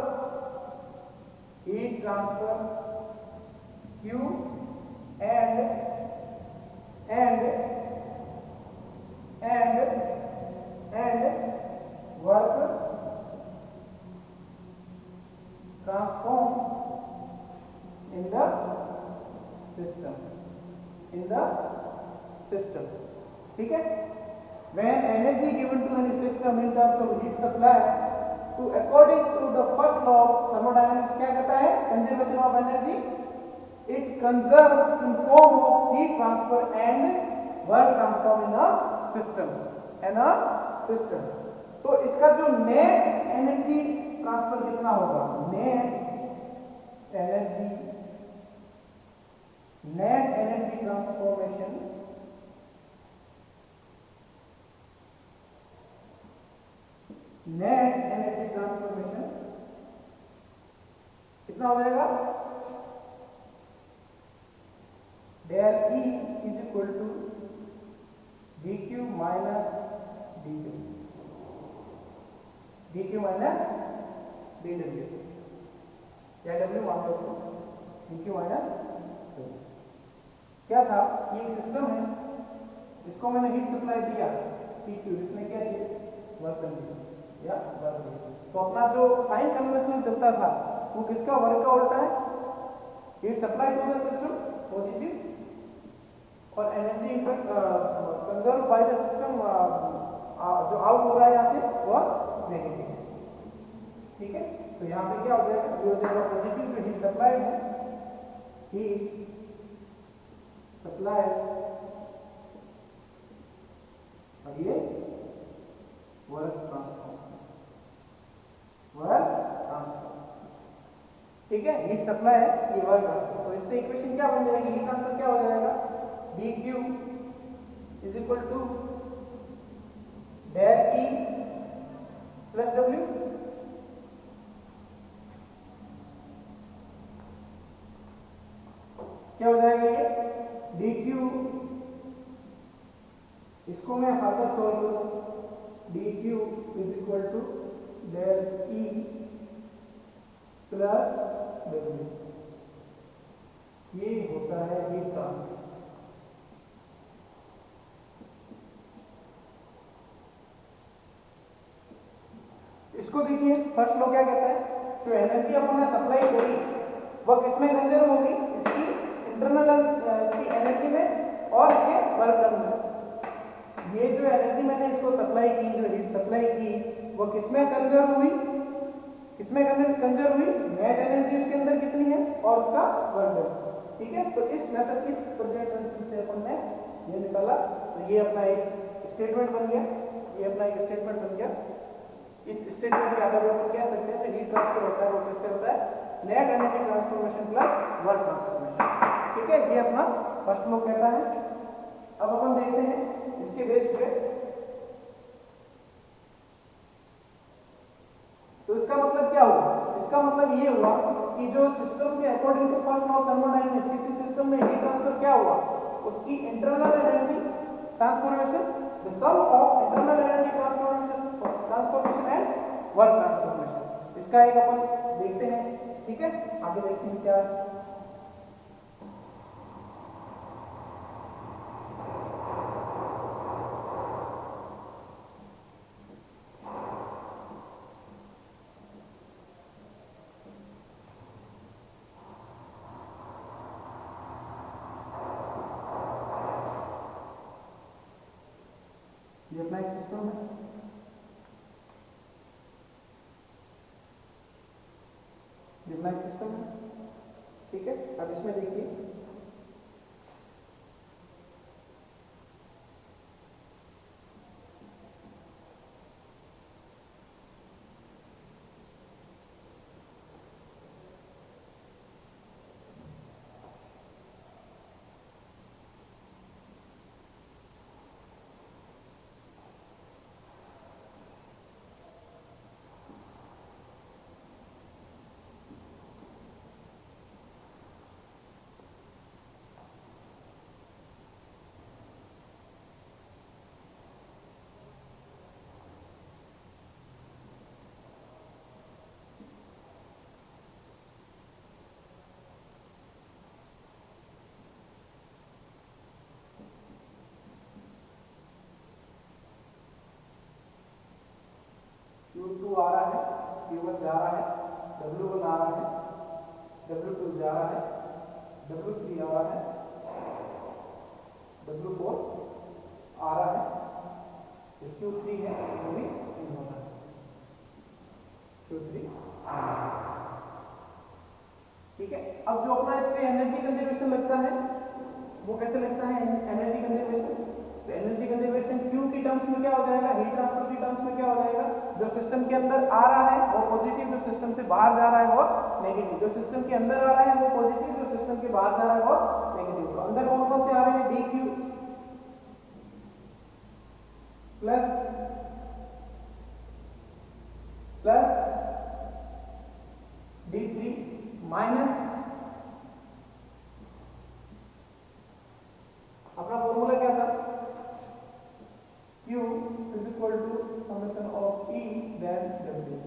Q and work transform in the system. ठीक है? When energy given to any system in terms of heat supply to according to the first law of thermodynamics क्या कहता है? Conservation of energy. It conserves in form of heat transfer and work transform in a system. तो इसका जो net energy transfer कितना होगा? Net energy transformation कितना हो जाएगा? Del E is equal to dq minus dw या w मान लो उसको dq माइनस w। क्या था? ये एक सिस्टम है, इसको मैंने हीट सप्लाई दिया pq, इसने क्या दिया? वर्क डन या वर्क दिया। तो अपना जो साइन कन्वेंशन चलता था वो किसका वर्क का उल्टा है? Heat supply to the system positive और energy conserve by the system जो आउट हो रहा है यहाँ से वो नेगेटिव है। ठीक है? तो यहाँ पे क्या हो जाएगा? जो पॉजिटिव जो हीट सप्लाई है, हीट सप्लाई और ये वर्क ट्रांसफॉर्म। ठीक है? हीट सप्लाई है, ये वर्क ट्रांसफर। तो इससे इक्वेशन क्या बन जाएगी? हीट ट्रांसफर क्या हो जाएगा? dq is equal to del E plus W। क्या हो जाएगा ये? dq, इसको मैं फर्दर सॉल्व करूं, dq is equal to del E plus W। ये होता है हीट ट्रांसफर। इसको देखिए, फर्स्ट लॉ क्या कहता है? जो एनर्जी अपन ने सप्लाई करी वो किसमें कंजर्व होगी? इसकी इंटरनल इसकी एनर्जी में और इसके वर्क डन में। ये जो एनर्जी मैंने इसको सप्लाई की, जो हीट सप्लाई की, वो किसमें कंजर्व हुई? नेट एनर्जी उसके अंदर कितनी है और उसका वर्क डन। ठीक है? तो इस मेथड इस प्रेजेंटेशन से अपन ने ये निकाला। तो ये अपना एक स्टेटमेंट बन गया। इस स्टेटमेंट के आधार पर अपन कह सकते हैं कि हीट ट्रांसफर होता है वो किससे होता है? Net energy transformation plus work transformation. ठीक है? ये अपना फर्स्ट लॉ कहता है। अब अपन देखते हैं इसके बेस पे। तो इसका मतलब क्या हुआ? इसका मतलब ये हुआ कि जो सिस्टम के according to first law of thermodynamics किसी सिस्टम में हीट ट्रांसफर क्या हुआ? उसकी internal energy transformation, the sum of internal energy transformation and work transformation. इसका एक अपन देखते हैं। ठीक है? आगे देखते हैं क्या। ये अपना एक सिस्टम है। ठीक है? अब इसमें देखिए, जा रहा है, W1 आ रहा है, W2 जा रहा है, W3 आ रहा है, W4 आ रहा है, जो Q3 है वो भी इन हो रहा है, Q3 ठीक है। अब जो अपना इस पे एनर्जी कंजर्वेशन लगता है वो कैसे लगता है एनर्जी कंजर्वेशन? तो एनर्जी कंजर्वेशन Q की टर्म्स में क्या हो जाएगा, हीट ट्रांसफर की टर्म्स में क्या हो जाएगा, जो सिस्टम के अंदर आ रहा है वो पॉजिटिव, जो सिस्टम से बाहर जा रहा है वो नेगेटिव। जो सिस्टम के अंदर आ रहा है वो पॉजिटिव, जो सिस्टम के बाहर जा रहा है वो नेगेटिव। तो अंदर कौन कौन से आ रहे हैं, dq प्लस d3 माइनस अपना फॉर्मूला क्या था, Q is equal to summation of E then W,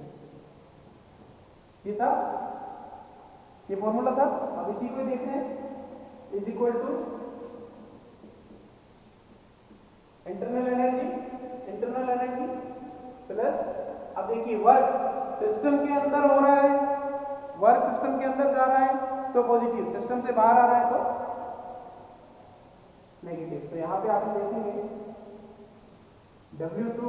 ये था, ये फॉर्मूला था। अब इसी को देख रहे हैं, is equal to internal energy plus, अब देखिए वर्क सिस्टम के अंदर हो रहा है, वर्क सिस्टम के अंदर जा रहा है तो पॉजिटिव, सिस्टम से बाहर आ रहा है तो नेगेटिव। तो यहां पे आप देखेंगे W2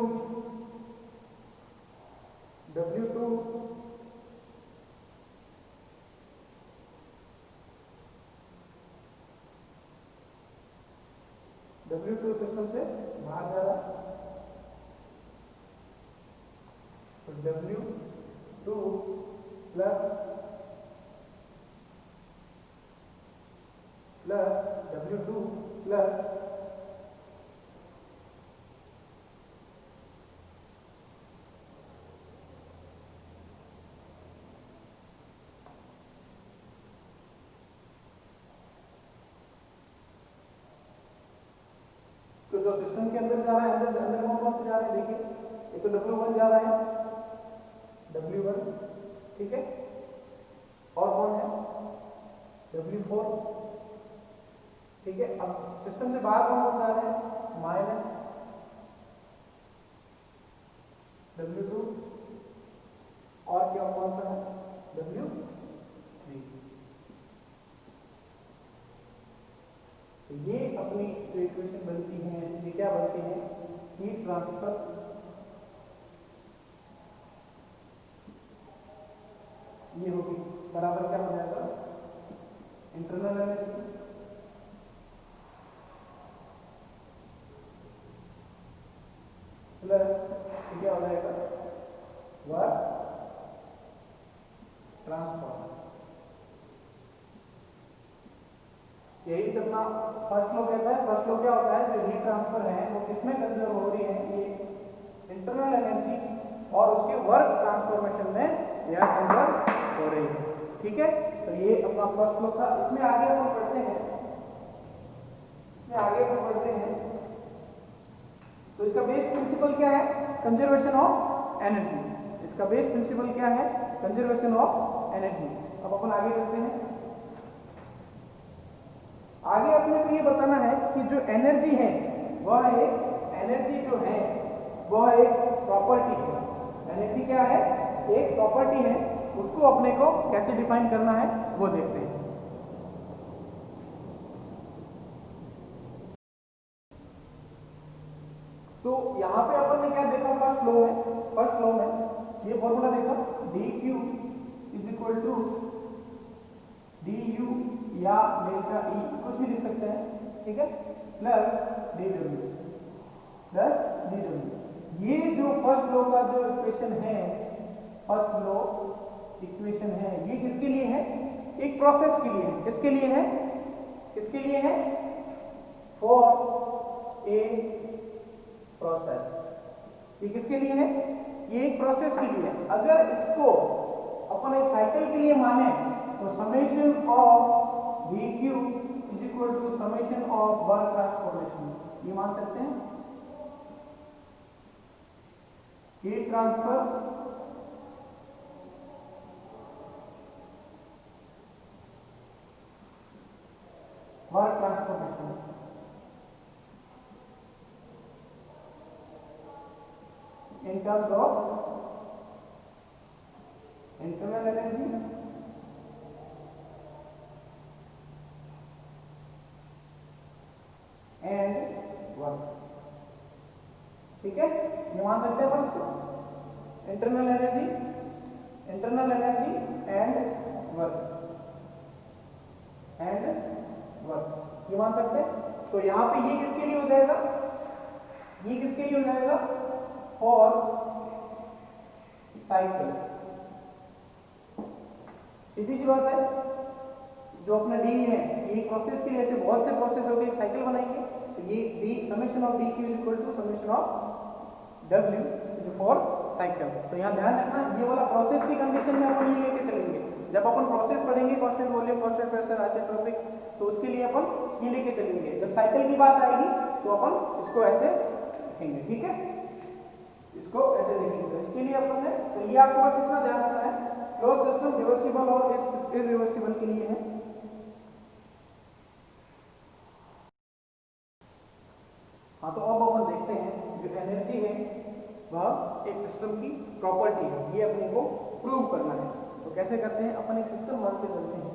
सिस्टम से बाहर जा रहा है, तो W2 प्लस W2 प्लस तो जो सिस्टम के अंदर जा रहा है, अंदर कौन कौन से जा रहे हैं देखिए, एक तो W1 जा रहा है, W1 ठीक है, और कौन है W4 ठीक है। अब सिस्टम से बाहर कौन कौन जा रहे हैं, माइनस W2 और क्या कौन सा है W3। तो ये अपनी जो इक्वेशन बनती है ये क्या बनती है, हीट ट्रांसफर ये होगी बराबर क्या हो जाएगा, इंटरनल एनर्जी प्लस क्या हो जाएगा, वर्क ट्रांसफर। यही तो अपना फर्स्ट लॉ कहता है। फर्स्ट लॉ क्या होता है, जो हीट ट्रांसफर है वो किसमें कंजर्व हो रही है, ये इंटरनल एनर्जी और उसके वर्क ट्रांसफॉर्मेशन में यह कंजर्व हो रही है ठीक है। तो ये अपना फर्स्ट लॉ था। इसमें आगे अपन पढ़ते हैं, तो इसका बेस प्रिंसिपल क्या है, कंजर्वेशन ऑफ एनर्जी। इसका बेस प्रिंसिपल क्या है, कंजर्वेशन ऑफ एनर्जी। अब अपन आगे चलते हैं। आगे अपने को ये बताना है कि जो एनर्जी है वह एक एनर्जी जो है वह एक प्रॉपर्टी है। एनर्जी क्या है, एक प्रॉपर्टी है, उसको अपने को कैसे डिफाइन करना है वो देखते हैं। तो यहाँ पे अपन ने क्या देखा, फर्स्ट लॉ में ये फॉर्मूला देखा, dq is equal to du या डेल्टा E कुछ भी लिख सकते हैं ठीक है, प्लस dw। ये जो फर्स्ट लॉ का जो इक्वेशन है, फर्स्ट लॉ इक्वेशन है, ये किसके लिए है, एक प्रोसेस के लिए है। किसके लिए है, फॉर ए प्रोसेस। ये किसके लिए है, ये एक प्रोसेस के लिए है। अगर इसको अपन एक साइकिल के लिए माने तो summation of dq is equal to summation of work transformation, ये मान सकते हैं। Heat transfer work transformation in terms of internal energy and work. ठीक है, ये मान सकते हैं अपन इसको, इंटरनल एनर्जी एंड वर्क ये मान सकते हैं। तो यहां पे ये किसके लिए हो जाएगा, ये किसके लिए हो जाएगा, फॉर साइकिल। सीधी सी बात है, जो अपना डी है ये प्रोसेस के लिए, ऐसे बहुत से प्रोसेस होकर एक साइकिल बनाएंगे, तो ये D summation of D Q equal to summation of W is for cycle. तो यहाँ ध्यान रखना, ये वाला प्रोसेस की कंडीशन में अपन ये लेके चलेंगे। जब अपन प्रोसेस पढ़ेंगे, constant volume, constant pressure, isentropic, तो उसके लिए अपन ये लेके चलेंगे। जब साइकिल की बात आएगी तो अपन इसको ऐसे लिखेंगे। ठीक है, इसको ऐसे लिखेंगे। तो इसके लिए अपन ने, तो ये आपको बस इतना ध्यान रखना है, क्लोज सिस्टम रिवर्सिबल और इररिवर्सिबल के लिए है। हाँ, तो अब अपन देखते हैं जो एनर्जी है वह एक सिस्टम की प्रॉपर्टी है, ये अपने को प्रूव करना है। तो कैसे करते हैं, अपन एक सिस्टम मान के चलते हैं।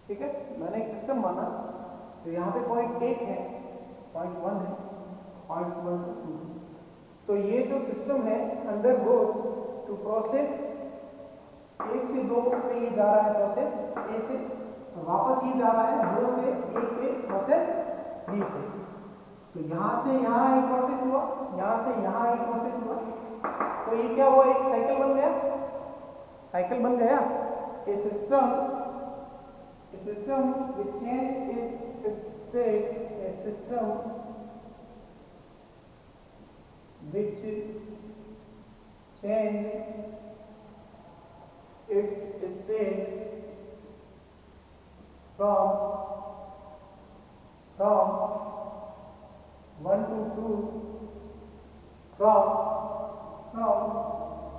ठीक है, मैंने एक सिस्टम माना, तो यहाँ पे पॉइंट 1 है, पॉइंट 1 है, पॉइंट 1 2। तो ये जो सिस्टम है अंडर गोज टू प्रोसेस 1 से 2 पे ये जा रहा है, प्रोसेस ए से, तो वापस ये जा रहा है 2 से 1 पे प्रोसेस बी से। तो यहाँ से यहाँ एक प्रोसेस हुआ, यहाँ से यहाँ एक प्रोसेस हुआ, तो ये क्या हुआ, एक साइकिल बन गया, साइकिल बन गया। ए system which change its state, a system which change its state from 1 to 2, from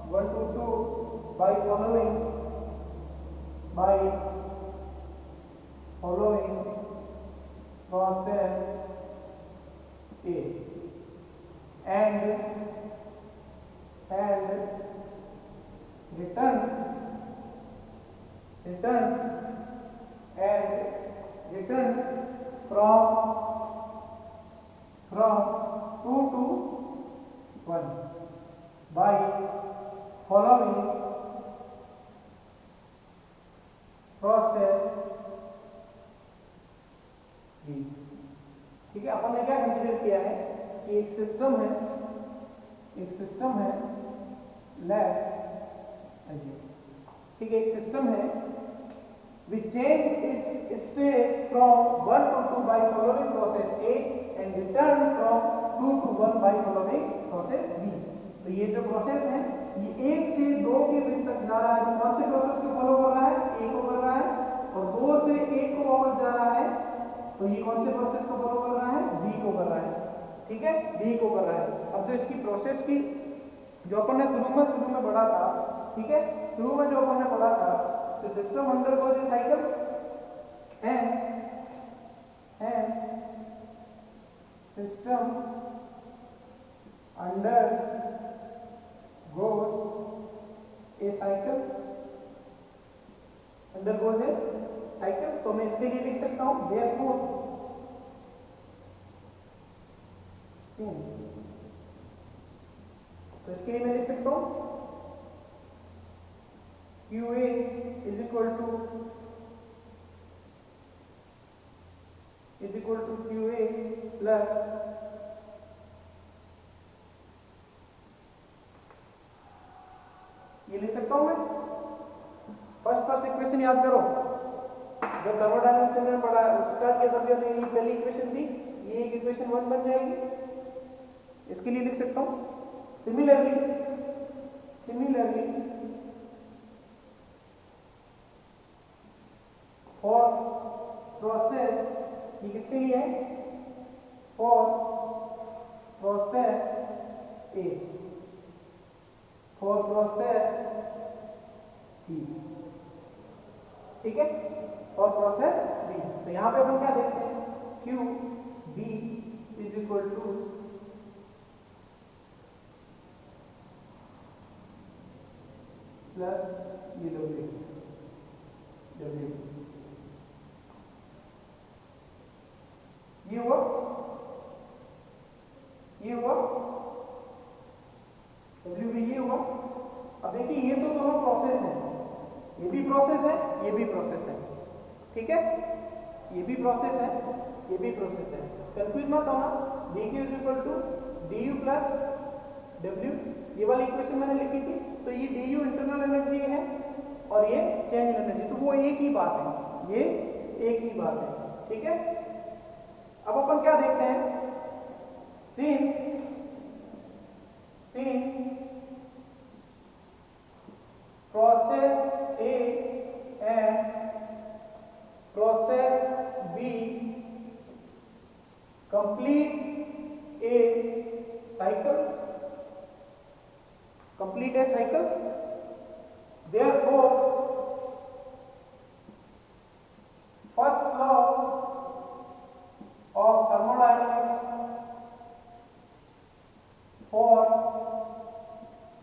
1 to 2 by following process A and return from 2 to 1 by following process B। ठीक है, अपन ने क्या कंसीडर किया है कि एक सिस्टम है लैब, ठीक है, एक सिस्टम है which change its state from 1 to 2 by following process A and return from 2 to 1 by following process B। तो ये जो प्रोसेस है ये 1 से 2 के बीच तक जा रहा है, तो कौन से प्रोसेस को फॉलो कर रहा है, A को कर रहा है, और 2 से 1 को वापस जा रहा है, तो ये कौन से प्रोसेस को फॉलो कर रहा है, बी को कर रहा है। ठीक है, बी को कर रहा है। अब जो इसकी प्रोसेस की, जो अपन ने शुरू में पढ़ा था, ठीक है, शुरू में जो अपन ने पढ़ा था, तो system undergoes A cycle, hence system undergoes a cycle, undergoes a cycle. तो मैं इसके लिए लिख सकता हूं therefore since, तो इसके लिए मैं लिख सकता हूं QA is equal to QA plus ये लिख सकता हूं मैं, फर्स्ट इक्वेशन याद करो, जब थर्मोडायनामिक्स के अंदर पढ़ा स्टार्ट किया तब ये पहली इक्वेशन थी, ये एक इक्वेशन 1 बन जाएगी। इसके लिए लिख सकता हूं सिमिलरली सिमिलरली फोर्थ प्रोसेस, ये किसके लिए है? For process A, for process B, ठीक है, और प्रोसेस बी। तो यहां पे अपन क्या देखते हैं? Q B is equal to plus ये डब्ल्यू, डब्ल्यू ये हुआ, ये हुआ डब्ल्यू भी, ये हुआ। अब देखिए ये तो दोनों प्रोसेस है, ये भी प्रोसेस है, ये भी प्रोसेस है, ठीक है, ये भी प्रोसेस है, ये भी प्रोसेस है। कंफ्यूज मत होना। D Q is equal to D U plus W, ये वाली इक्वेशन मैंने लिखी थी। तो ये डी यू इंटरनल एनर्जी है और ये चेंज इन एनर्जी, तो वो एक ही बात है, ये एक ही बात है, ठीक है। अब अपन क्या देखते हैं? Since process A and process B complete a cycle, therefore first law of thermodynamics for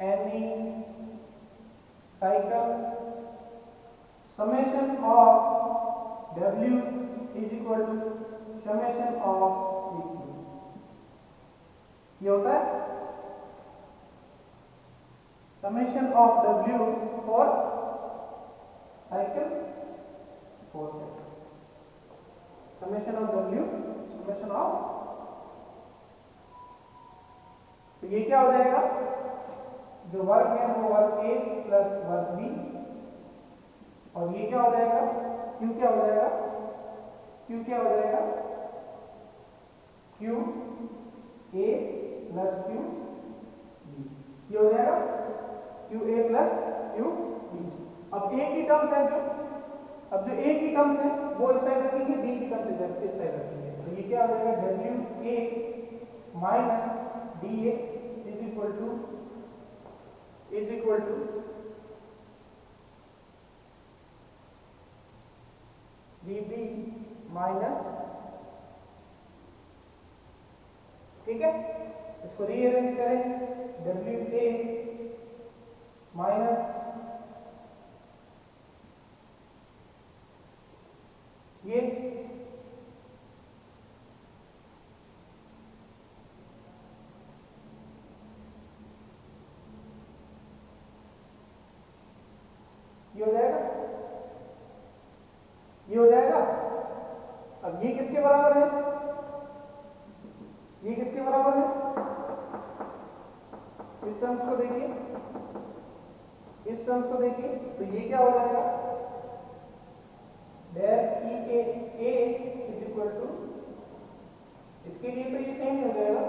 any cycle, summation of W is equal to summation of dq, ये होता है summation of W for cycle, summation of W, summation of, तो ये क्या हो जाएगा? जो work है वो work A plus work B, और ये क्या हो जाएगा? Q क्या हो जाएगा? Q क्या हो जाएगा? Q A plus Q B, ये हो जाएगा Q A plus Q B। अब A की टर्म्स है जो, अब जो A की टर्म्स है वो इस साइड रखेंगे, B की टर्म्स इस साइड रखेंगे, तो ये क्या हो जाएगा? W A minus D A is equal to D B minus, ठीक है, इसको रीअरेंज करें, डब्ल्यू ए माइनस ये हो जाएगा, ये हो जाएगा। अब ये किसके बराबर है? ये किसके बराबर है? इस टर्म्स को देखिए, इस टर्म्स को देखिए, तो ये क्या हो जाएगा? Del E A is equal to, इसके लिए तो ये सेम हो जाएगा,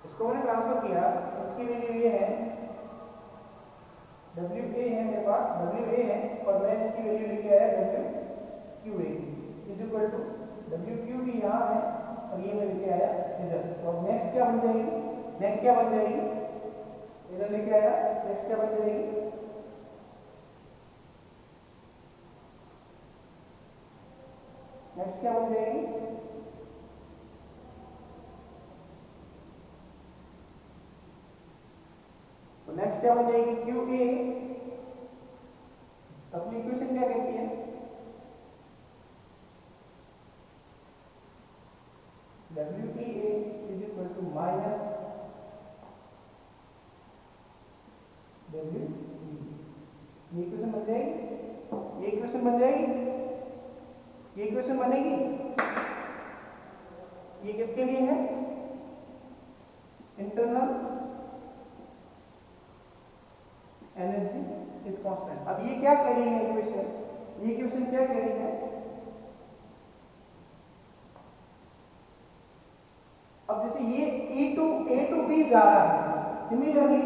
इसको मैंने ट्रांसफर किया, उसकी वैल्यू ये है, डब्ल्यू ए है मेरे पास, डब्ल्यू ए है, और मैं इसकी वैल्यू लेके आया W Q A is equal to W Q भी यहाँ है और ये मैं लेके आया इधर। तो नेक्स्ट क्या बन जाएगी? नेक्स्ट क्या बन जाएगी? इधर लेके आया, नेक्स्ट क्या बन जाएगी? नेक्स्ट क्या बन जाएगी? तो नेक्स्ट क्या बन जाएगी? क्यू ए, अपनी इक्वेशन क्या कहती है? WTA is equal to minus WB, ये इक्वेशन बन जाएगी, ये इक्वेशन बन जाएगी, ये इक्वेशन बनेगी। ये किसके लिए है? Internal energy is constant. अब ये क्या कह रही है इक्वेशन? ये इक्वेशन क्या कह रही है? अब ये ए टू बी जा रहा है, सिमिलरली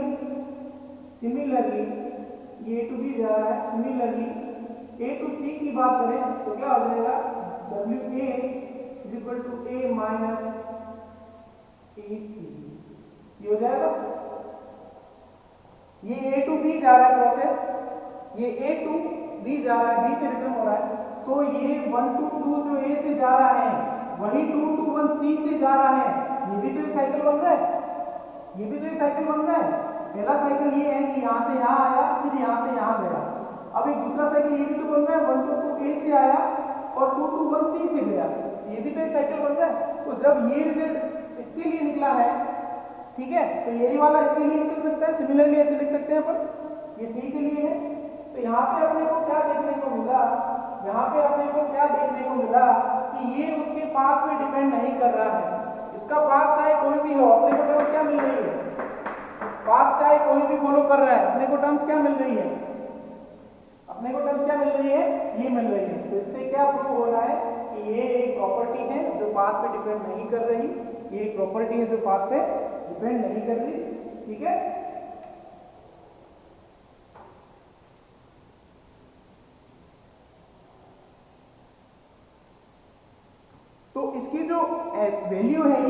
ये ए टू बी जा रहा है, सिमिलरली ए टू सी की बात करें तो क्या हो जाएगा, W A is equal to A minus A C, ये हो जाएगा। ये ए टू बी जा रहा है प्रोसेस, ये ए टू बी जा रहा है, बी से रिटर्न हो रहा है, तो ये 1 to 2 जो ए से जा रहा है वही 2 to 1 सी से जा रहा है। ये भी तो एक साइकिल बन रहा है, ये भी तो एक साइकिल बन रहा है। पहला साइकिल ये है कि यहाँ से यहाँ आया, फिर यहाँ से यहाँ गया। अब एक दूसरा साइकिल ये भी तो बन रहा है, 1 to 2 ए से आया और 2 to 1 सी से गया, ये भी तो एक साइकिल बन रहा है। तो जब ये रिजल्ट इसके लिए निकला है, ठीक है, तो यही वाला इसके लिए निकल सकता है। सिमिलरली ऐसे लिख सकते हैं अपन, ये सी के लिए है। तो यहाँ पे अपने को क्या देखने को मिला, यहाँ पे अपने को क्या देखने को मिला कि ये उसके पाथ पे डिपेंड नहीं कर रहा है। इसका पाथ चाहे कोई भी हो, अपने को टर्म्स क्या मिल रही है, पाथ चाहे कोई भी फॉलो कर रहा है, अपने को टर्म्स क्या मिल रही है, अपने को टर्म्स क्या मिल रही है, ये मिल रही है। तो इससे क्या प्रूव हो रहा है कि ये एक प्रॉपर्टी है जो पाथ पे डिपेंड नहीं कर रही, ये एक प्रॉपर्टी है जो पाथ पे डिपेंड नहीं कर रही, ठीक है। तो इसकी जो वैल्यू है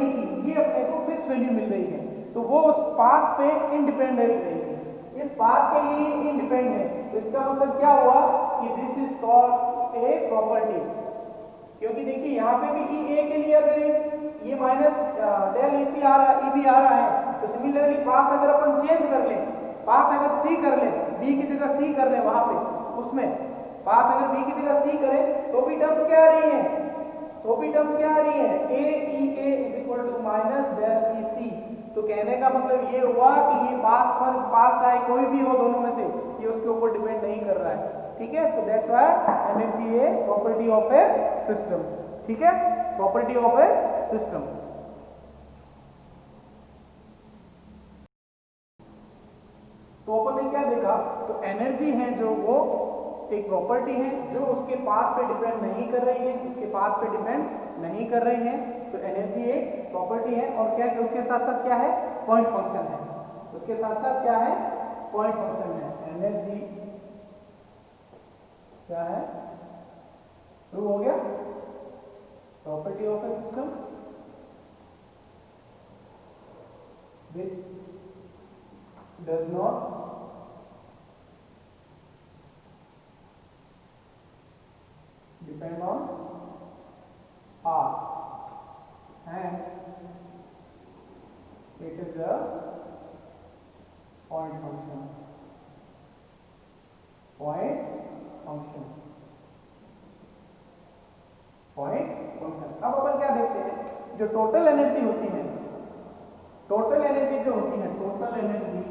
ये अपने को फिक्स वैल्यू मिल रही है, तो वो उस पाथ पे इंडिपेंडेंट रहेगी, इस पाथ के लिए इंडिपेंडेंट है। तो इसका मतलब क्या हुआ कि this is called a property, क्योंकि देखिए यहाँ पे भी ई ए के लिए अगर ये माइनस डेल ई सी आ रहा, ई बी आ रहा है, तो सिमिलरली पाथ अगर अपन चेंज कर लें, पाथ अगर सी कर लें, बी की जगह सी कर लें, वहां पे उसमें पाथ अगर बी की जगह सी करें तो भी टर्म्स क्या आ रही है, तो भी टर्म्स क्या आ रही है, A E A is equal to minus del E C. तो कहने का मतलब ये हुआ कि ये पाथ चाहे कोई भी हो दोनों में से, ये उसके ऊपर डिपेंड नहीं कर रहा है, ठीक है। तो that's why energy a property of A system, ठीक है, प्रॉपर्टी ऑफ ए सिस्टम। तो अपन ने क्या देखा, तो एनर्जी है जो वो एक प्रॉपर्टी है जो उसके पाथ पे डिपेंड नहीं कर रही है, उसके पाथ पे डिपेंड नहीं कर रही है। तो एनर्जी एक प्रॉपर्टी है, और क्या उसके साथ साथ क्या है, पॉइंट फंक्शन है, उसके साथ साथ क्या है, पॉइंट फंक्शन है। एनर्जी क्या है, प्रूव हो गया, property of A system which does not depend on R, hence it is a point function, point function, point function। अब अपन क्या देखते हैं, जो टोटल एनर्जी होती है, टोटल एनर्जी जो होती है, टोटल एनर्जी,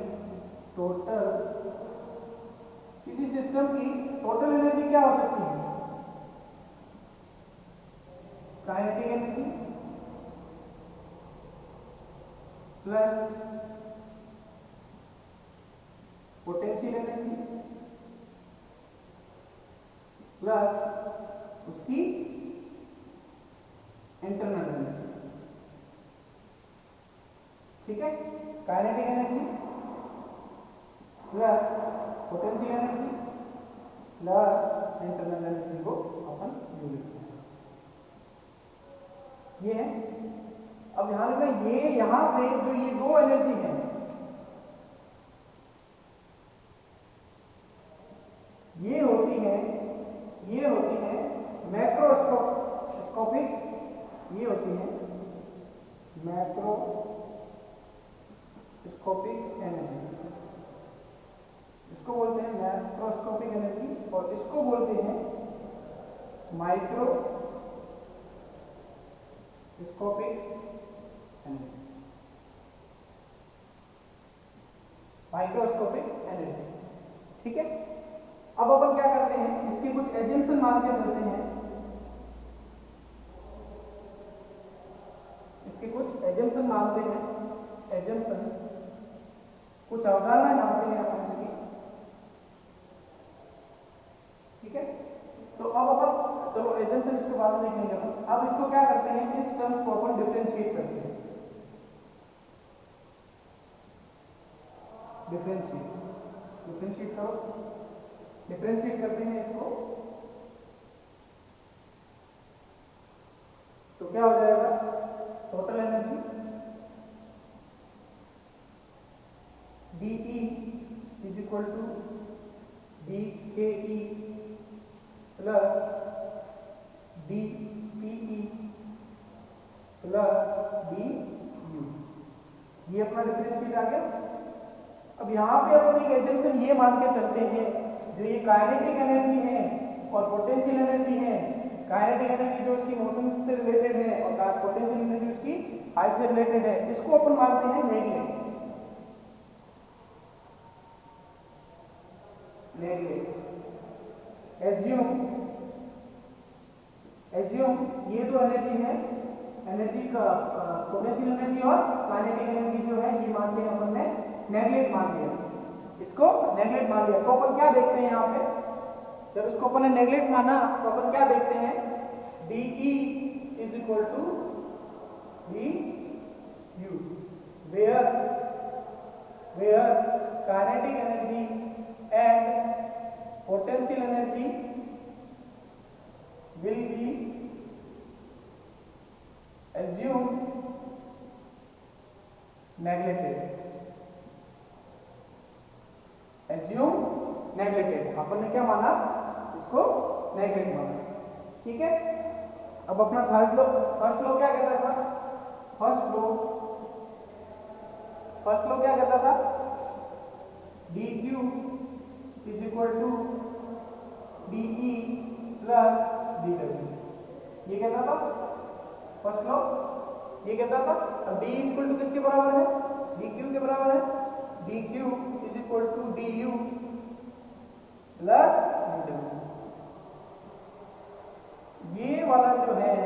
टोटल किसी सिस्टम की टोटल एनर्जी क्या हो सकती है, kinetic energy plus potential energy plus उसकी इंटरनल एनर्जी, ठीक है। Kinetic energy plus potential energy plus internal energy को अपन यू लिखते हैं, ये है। अब ध्यान रखना, ये यहां पे जो ये दो एनर्जी है, ये होती है मैक्रोस्कोपिक, ये होती है मैक्रोस्कोपिक एनर्जी, इसको बोलते हैं मैक्रोस्कोपिक एनर्जी, और इसको बोलते हैं माइक्रोस्कोपिक एनर्जी, माइक्रोस्कोपिक एनर्जी, ठीक है। अब अपन क्या करते हैं, इसके कुछ एजम्पशन मान के चलते हैं, इसके कुछ एजम्पशन मानते हैं, एजम्पशंस, कुछ अवधारणाएं मानते हैं अपन इसकी, ठीक है। तो अब अपन चलो एजम्पशन इसके बाद में देख लेंगे अपन। अब इसको क्या करते हैं, इस टर्म्स को अपन डिफरेंशिएट करते हैं, डिफरेंशिएट करो, डिफरेंशिएट करते हैं इसको तो क्या हो जाएगा, total energy DE is equal to DKE plus DPE plus DU। ये अपना डिफरेंशिएट आ गया। अब यहाँ पे अपन एक एजम्पशन ये मान के चलते हैं, जो ये काइनेटिक एनर्जी है और पोटेंशियल एनर्जी है, काइनेटिक एनर्जी जो उसकी मोशन से रिलेटेड है और पोटेंशियल एनर्जी उसकी हाइट से रिलेटेड है, इसको अपन मानते हैं नेगलेक्ट। एज्यूम ये दो एनर्जी है, एनर्जी का पोटेंशियल एनर्जी और काइनेटिक एनर्जी जो है ये मानते हैं अपन ने नेगलेक्ट मान लिया, इसको नेगलेक्ट मान लिया। तो अपन क्या देखते हैं यहाँ पे, जब इसको अपन ने नेगलेक्ट माना तो अपन क्या देखते हैं, DE is equal to DU where kinetic energy and potential energy will be assumed neglected। अपन ने क्या माना, इसको नेगलेक्ट माना, ठीक है। अब अपना थर्ड लो, फर्स्ट लो क्या कहता था, फर्स्ट लो क्या कहता था, DQ is equal to DE plus DW, ये कहता था फर्स्ट लो, ये कहता था। अब D इज इक्वल टू किसके बराबर है, DQ के बराबर है, DQ is equal to DU plus DW। ये वाला जो है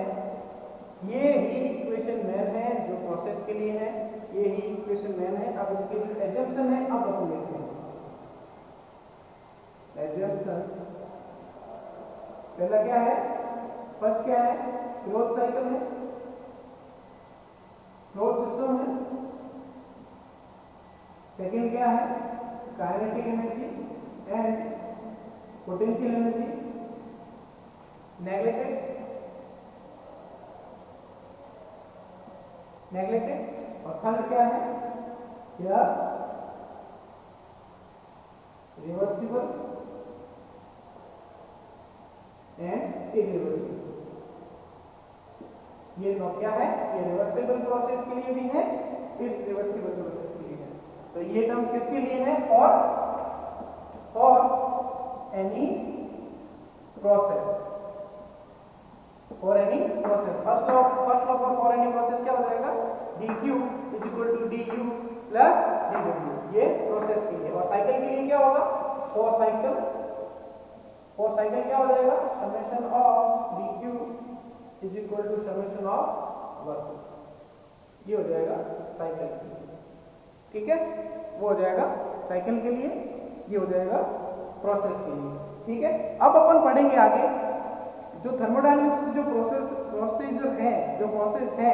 ये ही इक्वेशन मेन है जो प्रोसेस के लिए है, ये ही इक्वेशन मेन है। अब इसके लिए एजम्पशन है, अब अपन देखते हैं एजम्पशंस। पहला क्या है, फर्स्ट क्या है, क्लोज साइकिल है, क्लोज सिस्टम है। सेकेंड क्या है, kinetic energy and potential energy neglected. और थर्ड क्या है, या रिवर्सिबल एंड इरिवर्सिबल। ये नो क्या है, ये रिवर्सिबल प्रोसेस के लिए भी है, इस रिवर्सिबल प्रोसेस के लिए है। तो ये टर्म्स किसके लिए है, for any process, for any process. First law for any process क्या हो जाएगा, DQ is equal to DU plus DW, ये प्रोसेस के लिए। और साइकिल के लिए क्या होगा, फॉर साइकिल क्या हो जाएगा, summation of DQ is equal to summation of work, ये हो जाएगा साइकिल के लिए, ठीक है। वो हो जाएगा साइकिल के लिए, ये हो जाएगा प्रोसेस के लिए, ठीक है। अब अपन पढ़ेंगे आगे जो थर्मोडायनेमिक्स की जो प्रोसेस है,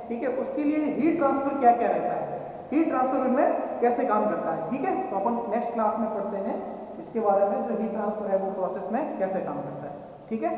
ठीक है, उसके लिए हीट ट्रांसफर क्या क्या रहता है, हीट ट्रांसफर में कैसे काम करता है, ठीक है। तो अपन नेक्स्ट क्लास में पढ़ते हैं इसके बारे में, जो हीट ट्रांसफर है वो प्रोसेस में कैसे काम करता है, ठीक है।